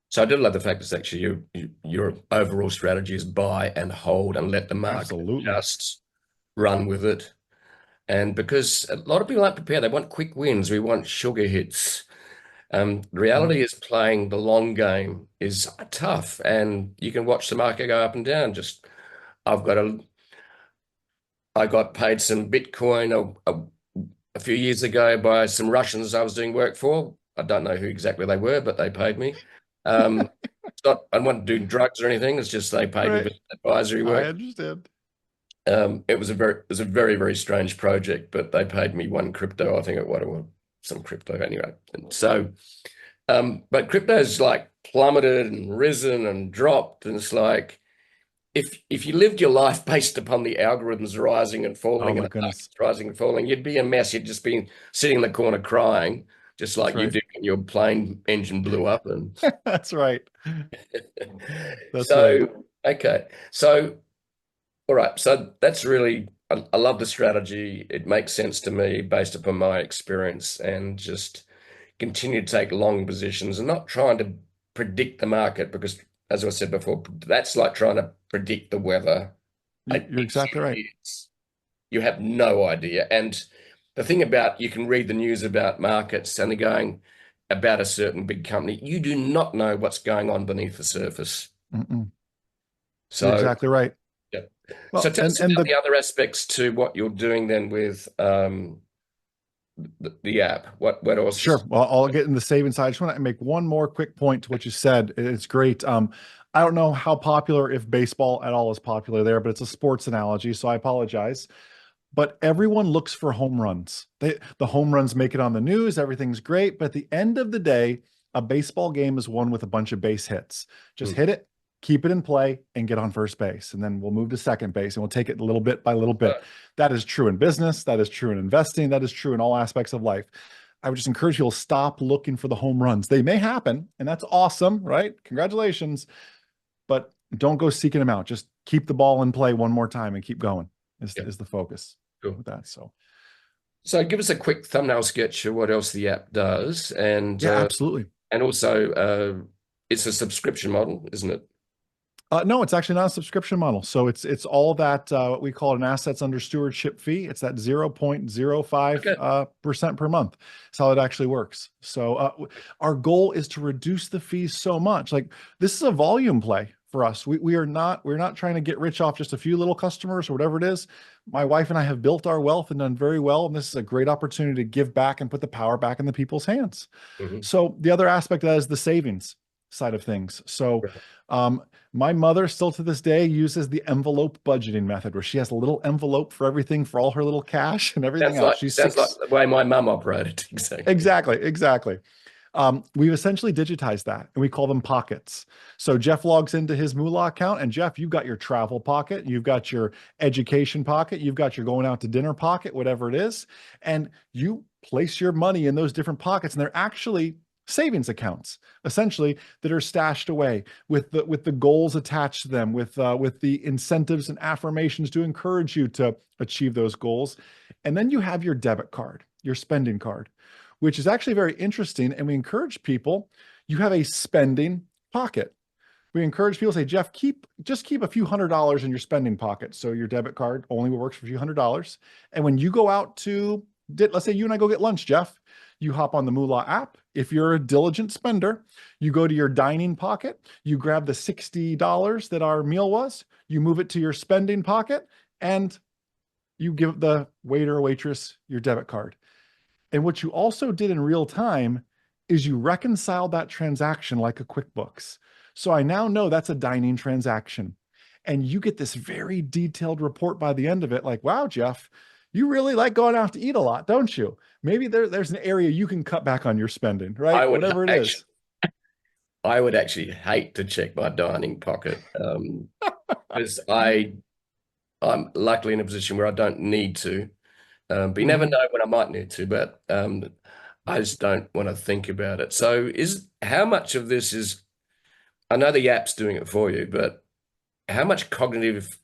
So I did love the fact that actually your overall strategy is buy and hold and let the market Absolutely. just run with it. And because a lot of people aren't prepared, they want quick wins. We want sugar hits. Yep. Reality is playing the long game is tough, and you can watch the market go up and down. I've got a, I got paid some Bitcoin a few years ago by some Russians I was doing work for. I don't know who exactly they were, but they paid me. It's not, I wasn't doing drugs or anything. It's just they paid me Right. for advisory I work. understand. It was a very, very strange project, but they paid me one crypto, I think it was some crypto anyway. And so, but crypto's like plummeted and risen and dropped. And it's like, if you lived your life based upon the algorithms rising and Oh falling and my the markets goodness. rising and falling, you'd be a mess. You'd just be sitting in the corner crying, just That's like you right. did when your plane engine blew up. And That's right. That's right. so, okay. So, all right. So that's really, I love the strategy. It makes sense to me based upon my experience and just continue to take long positions and not trying to predict the market because, as I said before, that's like trying to predict the weather You're in exactly 10 right. years. You have no idea. And the thing about you can read the news about markets and they're going about a certain big company. You do not know what's going on beneath the surface. Mm-mm. You're So, exactly right. yeah. So Well, tell us and about the the other aspects to what you're doing then with the app. What sure. else? Well, I'll get in the saving side. I just want to make one more quick point to what you said. It's great. I don't know how popular, if baseball at all is popular there, but it's a sports analogy, so I apologize. But everyone looks for home runs. The home runs make it on the news, everything's great. But at the end of the day, a baseball game is won with a bunch of base hits. Just Hmm. hit it, keep it in play, and get on first base. And then we'll move to second base and we'll take it little bit by little bit. That is true in business. That is true in investing. That is true in all aspects of life. I would just encourage people to stop looking for the home runs. They may happen, and that's awesome, right? Congratulations. But don't go seeking them out. Just keep the ball in play one more time and keep going Yeah, is the focus cool. with that. So So give us a quick thumbnail sketch of what else the app does, yeah, absolutely. and also it's a subscription model, isn't it? No, it's actually not a subscription model. So it's all that what we call an assets under stewardship fee. It's that Okay. 0.05% per month. That's how it actually works. So our goal is to reduce the fees so much. Like this is a volume play for us. We're not trying to get rich off just a few little customers or whatever it is. My wife and I have built our wealth and done very well. And this is a great opportunity to give back and put the power back in the people's hands. Mhm. So the other aspect of that is the savings side of things. So um, my mother still to this day uses the envelope budgeting method where she has a little envelope for everything, for all her little cash and everything else. She's Sounds like six. the way my mum operated. Exactly. Exactly, exactly. We've essentially digitized that and we call them pockets. So Jeff logs into his Moola account and Jeff, you've got your travel pocket, you've got your education pocket, you've got your going out to dinner pocket, whatever it is. And you place your money in those different pockets and they're actually savings accounts essentially that are stashed away with the goals attached to them with the incentives and affirmations to encourage you to achieve those goals. And then you have your debit card, your spending card, which is actually very interesting. And we encourage people, you have a spending pocket. We encourage people to say, Jeff, just keep a few $100s in your spending pocket. So your debit card only works for a few $100s. And when you go out to, let's say you and I go get lunch, Jeff, you hop on the Moola app. If you're a diligent spender, you go to your dining pocket, you grab the $60 that our meal was, you move it to your spending pocket, and you give the waiter or waitress your debit card. And what you also did in real time is you reconciled that transaction like a QuickBooks. So I now know that's a dining transaction. And you get this very detailed report by the end of it, like, wow, Jeff, you really like going out to eat a lot, don't you? Maybe there's an area you can cut back on your spending, I right? would Whatever it actually, is. I would actually hate to check my dining pocket because I'm luckily in a position where I don't need to. But you never Mhm. know when I might need to. But I just don't want to think about it. So, is how much of this is? I know the app's doing it for you, but how much cognitive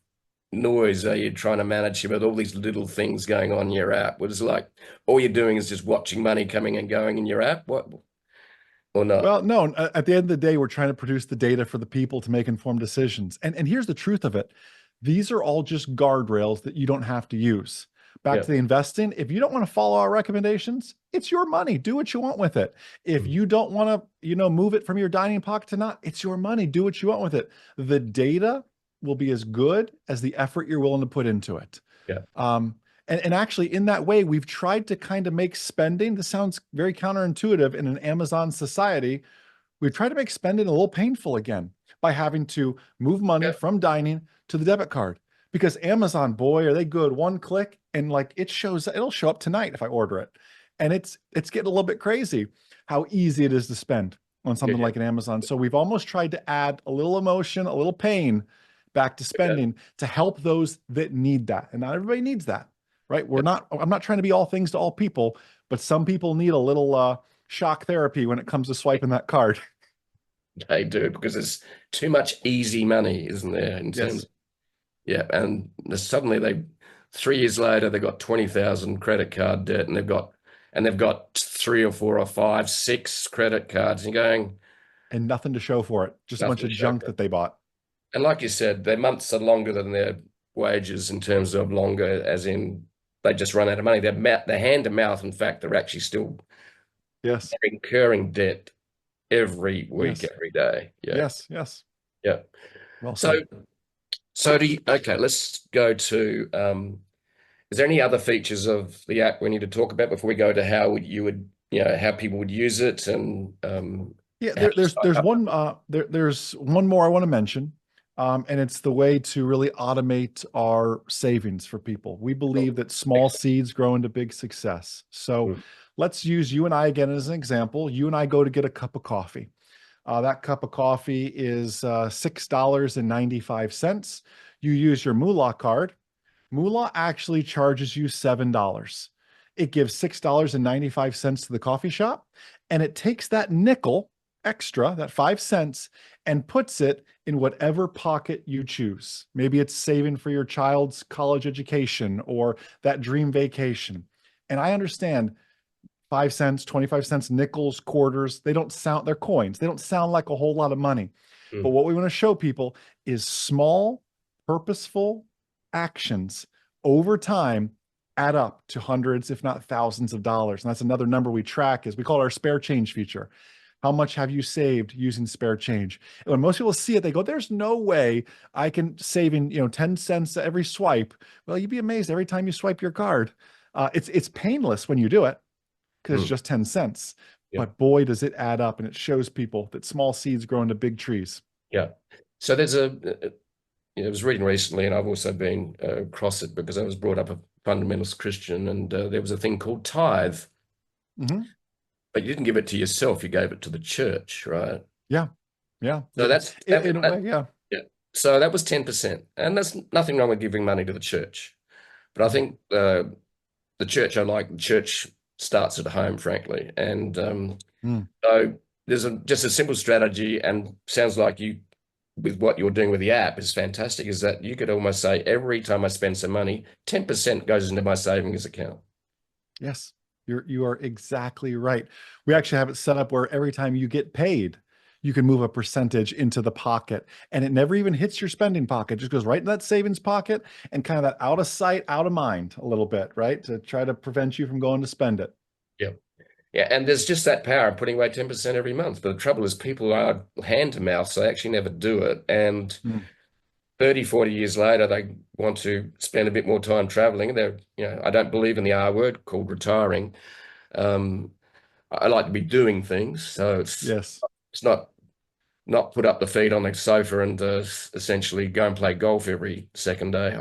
noise are you trying to manage with all these little things going on in your app? What is it like? All you're doing is just watching money coming and going in your app? What or not? Well, no, at the end of the day, we're trying to produce the data for the people to make informed decisions. And here's the truth of it. These are all just guardrails that you don't have to use. Back Yeah. to the investing, if you don't want to follow our recommendations, it's your money. Do what you want with it. If Mm. you don't want to, move it from your dining pocket to not, it's your money. Do what you want with it. The data will be as good as the effort you're willing to put into it. Yeah. Um, And actually, in that way, we've tried to kind of make spending, this sounds very counterintuitive in an Amazon society, we've tried to make spending a little painful again by having to move money Yeah. from dining to the debit card. Because Amazon, boy, are they good. One click and like it'll show up tonight if I order it. And it's getting a little bit crazy how easy it is to spend on Yeah. something Yeah. like an Amazon. So we've almost tried to add a little emotion, a little pain back to Okay. spending to help those that need that. And not everybody needs that, right? Yeah. I'm not trying to be all things to all people, but some people need a little shock therapy when it comes to swiping that card. They do, because there's too much easy money, isn't there? In terms, Yes. yeah, and suddenly 3 years later, they've got 20,000 credit card debt, and they've got three or four or five, six credit cards, and you're going, And nothing to show for it. Just a bunch nothing of to show junk for it. that they bought. And like you said, their months are longer than their wages, in terms of longer, as in they just run out of money. They're hand to mouth. In fact, they're actually still Yes. incurring debt every week, Yes. every day. Yeah, Yes. Yes. yeah. Well So, said. okay, let's go to, is there any other features of the app we need to talk about before we go to how you would, how people would use it, and Yeah, how to sign up? there's one more I want to mention, and it's the way to really automate our savings for people. We believe Oh, that small excellent. seeds grow into big success. So Mm, let's use you and I again as an example. You and I go to get a cup of coffee. That cup of coffee is $6.95. You use your Moola card. Moola actually charges you $7. It gives $6.95 to the coffee shop, and it takes that nickel extra, that 5 cents, and puts it in whatever pocket you choose. Maybe it's saving for your child's college education or that dream vacation. And I understand 5 cents, 25 cents, nickels, quarters, they're coins. They don't sound like a whole lot of money. But mm. what we want to show people is small, purposeful actions over time add up to hundreds, if not thousands of dollars. And that's another number we track is we call it our spare change feature. How much have you saved using spare change? And when most people see it, they go, there's no way I can save in, 10 cents every swipe. Well, you'd be amazed every time you swipe your card. It's painless when you do it because it's Mm. just 10 cents. Yeah, But boy, does it add up, and it shows people that small seeds grow into big trees. yeah. So I was reading recently, and I've also been across it because I was brought up a fundamentalist Christian, and there was a thing called tithe, Hmm. but you didn't give it to yourself; you gave it to the church, right? Yeah. Yeah. So that's In a way, yeah. yeah. So that was 10%, and there's nothing wrong with giving money to the church. But I think the church I like, the church starts at home, frankly, and Mm. so there's just a simple strategy, and sounds like you, with what you're doing with the app, is fantastic. Is that you could almost say every time I spend some money, 10% goes into my savings account. Yes. You are exactly right. We actually have it set up where every time you get paid, you can move a percentage into the pocket, and it never even hits your spending pocket. It just goes right in that savings pocket and kind of that out of sight, out of mind a little bit, right? To try to prevent you from going to spend it. Yeah. Yeah, and there's just that power of putting away 10% every month. But the trouble is people are hand to mouth, so they actually never do it. And Mm. 30, 40 years later, they want to spend a bit more time traveling. I don't believe in the R word called retiring. Um, I like to be doing things. So Yes. it's not put up the feet on the sofa and essentially go and play golf every second day.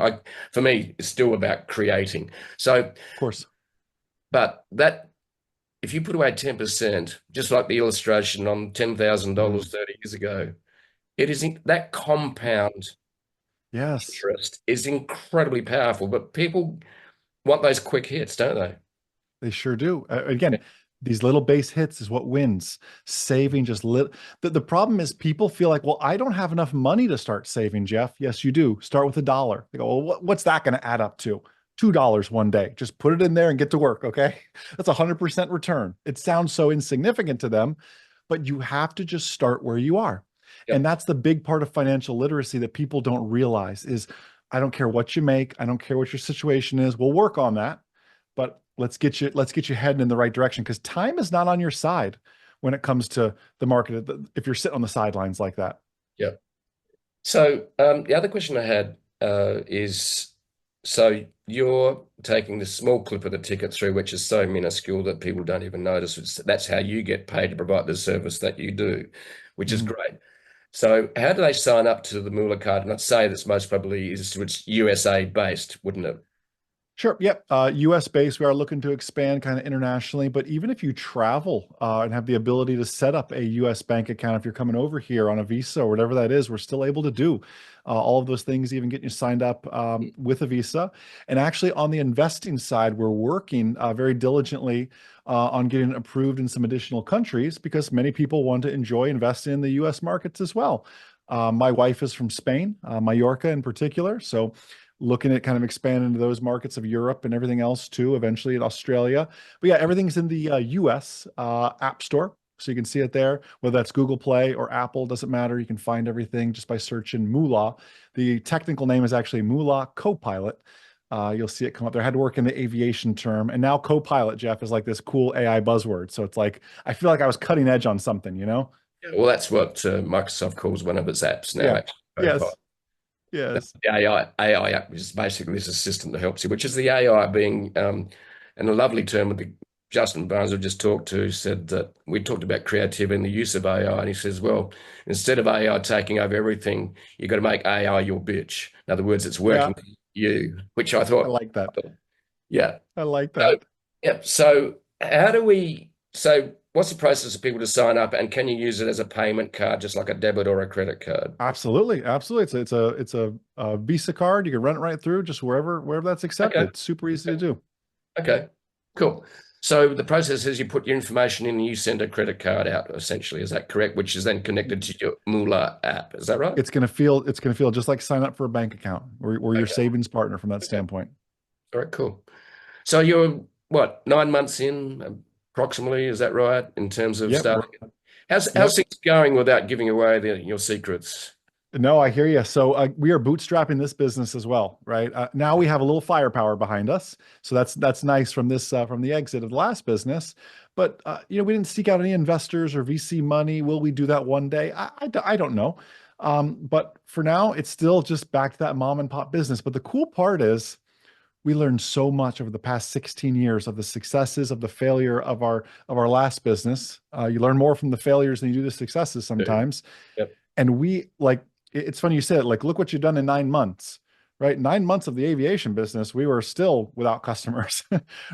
For me, it's still about creating. So, Of course. but that if you put away 10%, just like the illustration on Mm. $10,000 30 years ago, that compound Yes. interest is incredibly powerful. But people want those quick hits, don't they? They sure do. Yeah. Again, these little base hits is what wins. Saving just little. The problem is people feel like, well, I don't have enough money to start saving, Jeff. Yes, you do. Start with $1. They go, well, what's that going to add up to? $2 one day. Just put it in there and get to work. Okay. That's 100% return. It sounds so insignificant to them, but you have to just start where you are. And Yep. that's the big part of financial literacy that people don't realize is I don't care what you make. I don't care what your situation is. We'll work on that, but let's get you heading in the right direction because time is not on your side when it comes to the market if you're sitting on the sidelines like that. Yep. So the other question I had is So you're taking this small clip of the ticket through, which is so minuscule that people don't even notice. That's how you get paid to provide the service that you do, which is Mhm. great. So how do they sign up to the Moola card? And I'd say that's most probably is it's USA based, wouldn't it? Sure. Yep. US based, we are looking to expand kind of internationally, but even if you travel and have the ability to set up a US bank account, if you're coming over here on a visa or whatever that is, we're still able to do all of those things, even getting you signed up with a visa. And actually, on the investing side, we're working very diligently on getting approved in some additional countries because many people want to enjoy investing in the US markets as well. My wife is from Spain, Mallorca in particular. So looking at kind of expanding into those markets of Europe and everything else too, eventually in Australia. But yeah, everything's in the US App Store. So you can see it there, whether that's Google Play or Apple, doesn't matter. You can find everything just by searching Moola. The technical name is actually Moola Copilot. You'll see it come up there. I had to work in the aviation term. And now Copilot, Jeff, is like this cool AI buzzword. So it's like, I feel like I was cutting edge on something, you know? Yeah, well, that's what Microsoft calls one of its apps now, Yeah. actually. Yes. The Yes. AI app is basically this assistant that helps you, which is the AI being, and a lovely term with the Justin Barnes I just talked to said that we talked about creativity and the use of AI, and he says, well, instead of AI taking over everything, you've got to make AI your bitch. In other words, it's Yeah. working for you, which I I thought, like that. yeah. I like So, that. yeah. So how do we, so what's the process of people to sign up, and can you use it as a payment card, just like a debit or a credit card? Absolutely, absolutely. It's a Visa card. You can run it right through just wherever that's Okay. accepted. Super easy to do. Okay, cool. So the process is you put your information in and you send a credit card out, essentially. Is that correct? Which is then connected to your Moola app. Is that right? It's gonna feel just like sign up for a bank account or your Okay. savings partner from that Okay. standpoint. All right, cool. So you're what, 9 months in approximately, is that right? In terms of Yep. starting. How's Yep. things going without giving away your secrets? No, I hear you. So we are bootstrapping this business as well, right? Now we have a little firepower behind us, so that's nice from this from the exit of the last business. But we didn't seek out any investors or VC money. Will we do that one day? I don't know. But for now, it's still just back to that mom and pop business. But the cool part is we learned so much over the past 16 years of the successes, of the failure of our last business. You learn more from the failures than you do the successes sometimes. Yep. And we like it's funny you said it, like, look what you've done in 9 months, right? 9 months of the aviation business, we were still without customers,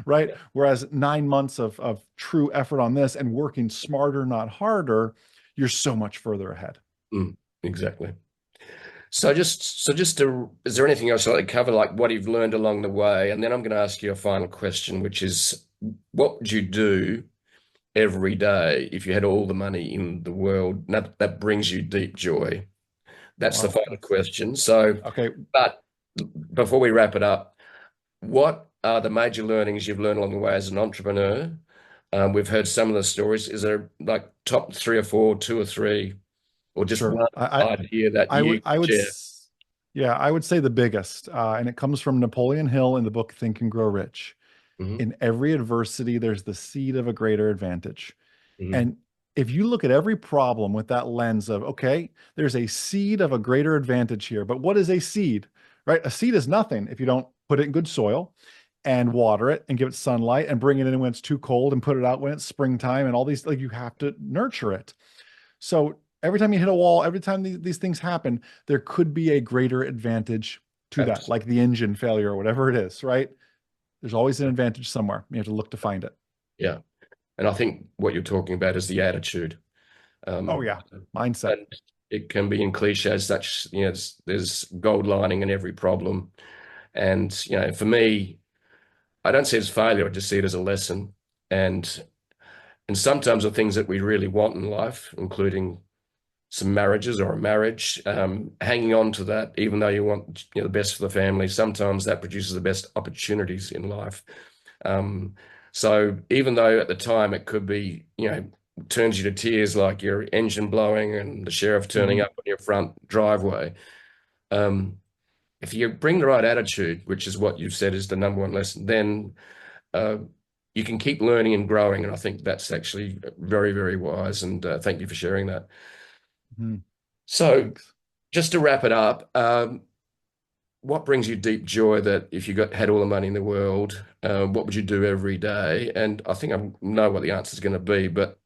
right? Yep. Whereas 9 months of true effort on this and working smarter, not harder, you're so much further ahead. Exactly. Is there anything else I'd like to cover, like what you've learned along the way? And then I'm going to ask you a final question, which is, what would you do every day if you had all the money in the world that brings you deep joy? That's the Wow, final that's question. So, okay. but before we wrap it up, what are the major learnings you've learned along the way as an entrepreneur? We've heard some of the stories. Is there like top three or four, two or three, or just Sure. one idea that I would you I would share? s- yeah, I would say the biggest, and it comes from Napoleon Hill in the book Think and Grow Rich. Hmm. In every adversity, there's the seed of a greater advantage. Hmm. And if you look at every problem with that lens of, okay, there's a seed of a greater advantage here, but what is a seed, right? A seed is nothing if you don't put it in good soil and water it and give it sunlight and bring it in when it's too cold and put it out when it's springtime and all these, like, you have to nurture it. So every time you hit a wall, every time these things happen, there could be a greater advantage to that, like the engine failure or whatever it is, right? There's always an advantage somewhere. You have to look to find it. Yeah. And I think what you're talking about is the attitude. Oh Um, yeah, mindset. and it can be in cliches such, there's gold lining in every problem. And, for me, I don't see it as failure, I just see it as a lesson. And sometimes the things that we really want in life, including some marriages or a marriage, hanging on to that, even though you want, the best for the family, sometimes that produces the best opportunities in life. Um, so even though at the time it could be, turns you to tears, like your engine blowing and the sheriff turning Mhm. up on your front driveway, um, if you bring the right attitude, which is what you've said is the number one lesson, then uh, you can keep learning and growing. And I think that's actually very, very wise. And thank you for sharing that. Mhm. So Thanks. just to wrap it up, what brings you deep joy that if you had all the money in the world, what would you do every day? And I think I know what the answer is going to be, but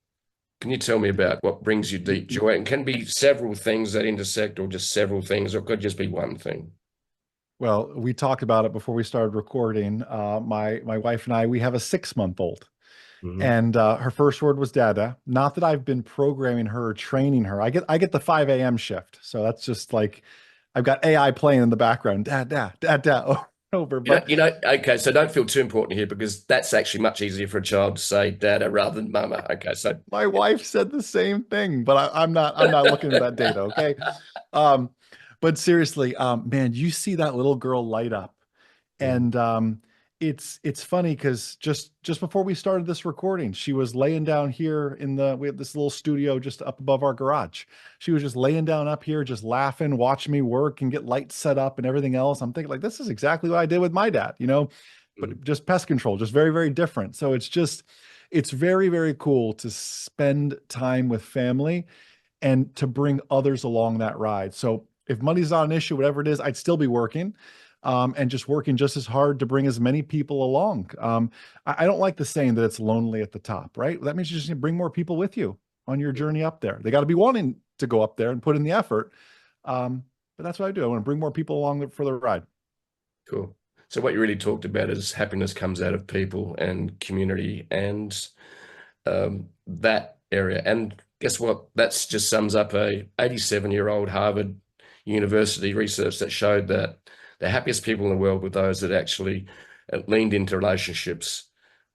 can you tell me about what brings you deep joy? It can be several things that intersect, or just several things, or it could just be one thing. Well, we talked about it before we started recording. My wife and I, we have a 6-month-old, Hmm. and her first word was "dada." Not that I've been programming her or training her. I get the 5 a.m. shift, so that's just like I've got AI playing in the background, "dada, dada," over. But Okay, so don't feel too important here because that's actually much easier for a child to say dada rather than mama. Okay, so my wife said the same thing, but I'm not looking at that data, okay? Um, but seriously, man, you see that little girl light up. mm, And it's funny because just before we started this recording, she was laying down here we have this little studio just up above our garage. She was just laying down up here, just laughing, watching me work and get lights set up and everything else. I'm thinking like, this is exactly what I did with my dad, mm, but just pest control, just very, very different. So it's very, very cool to spend time with family and to bring others along that ride. So if money's not an issue, whatever it is, I'd still be working, and just working just as hard to bring as many people along. I don't like the saying that it's lonely at the top, right? That means you just need to bring more people with you on your mm, journey up there. They got to be wanting to go up there and put in the effort. But that's what I do. I want to bring more people along for the ride. cool. So what you really talked about is happiness comes out of people and community and that area. And guess what? That's just sums up a 87-year-old Harvard University research that showed that the happiest people in the world were those that actually leaned into relationships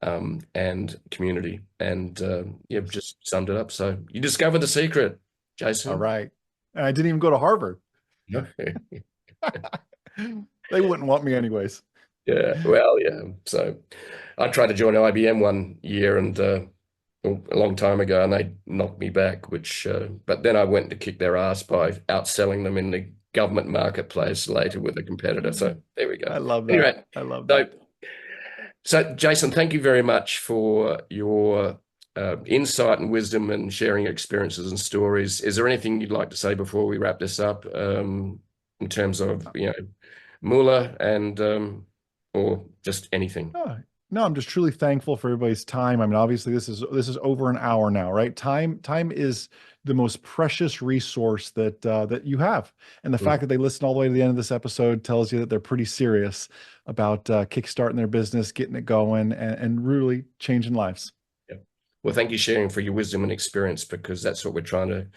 and community. And you've just summed it up. So you discovered the secret, All Jason. right. And I didn't even go to Harvard. They wouldn't want me anyways. Yeah, well, yeah. So I tried to join IBM one year and a long time ago, and they knocked me back. But then I went to kick their ass by outselling them in the government marketplace later with a competitor. So there we go. I love that. Anyway, I love so that. Jason, thank you very much for your insight and wisdom and sharing experiences and stories. Is there anything you'd like to say before we wrap this up, in terms of Moola and or just anything? No, no, I'm just truly thankful for everybody's time. I mean, obviously this is over an hour now, right? Time is the most precious resource that you have. And the Mm, fact that they listen all the way to the end of this episode tells you that they're pretty serious about kickstarting their business, getting it going, and really changing lives. yeah. Well, thank you sharing for your wisdom and experience because that's what we're trying to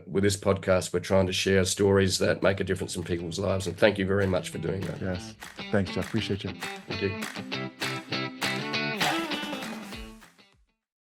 with this podcast. We're trying to share stories that make a difference in people's lives. And thank you very much for doing that. Yes. Thanks, Jeff. Appreciate you. Thank you.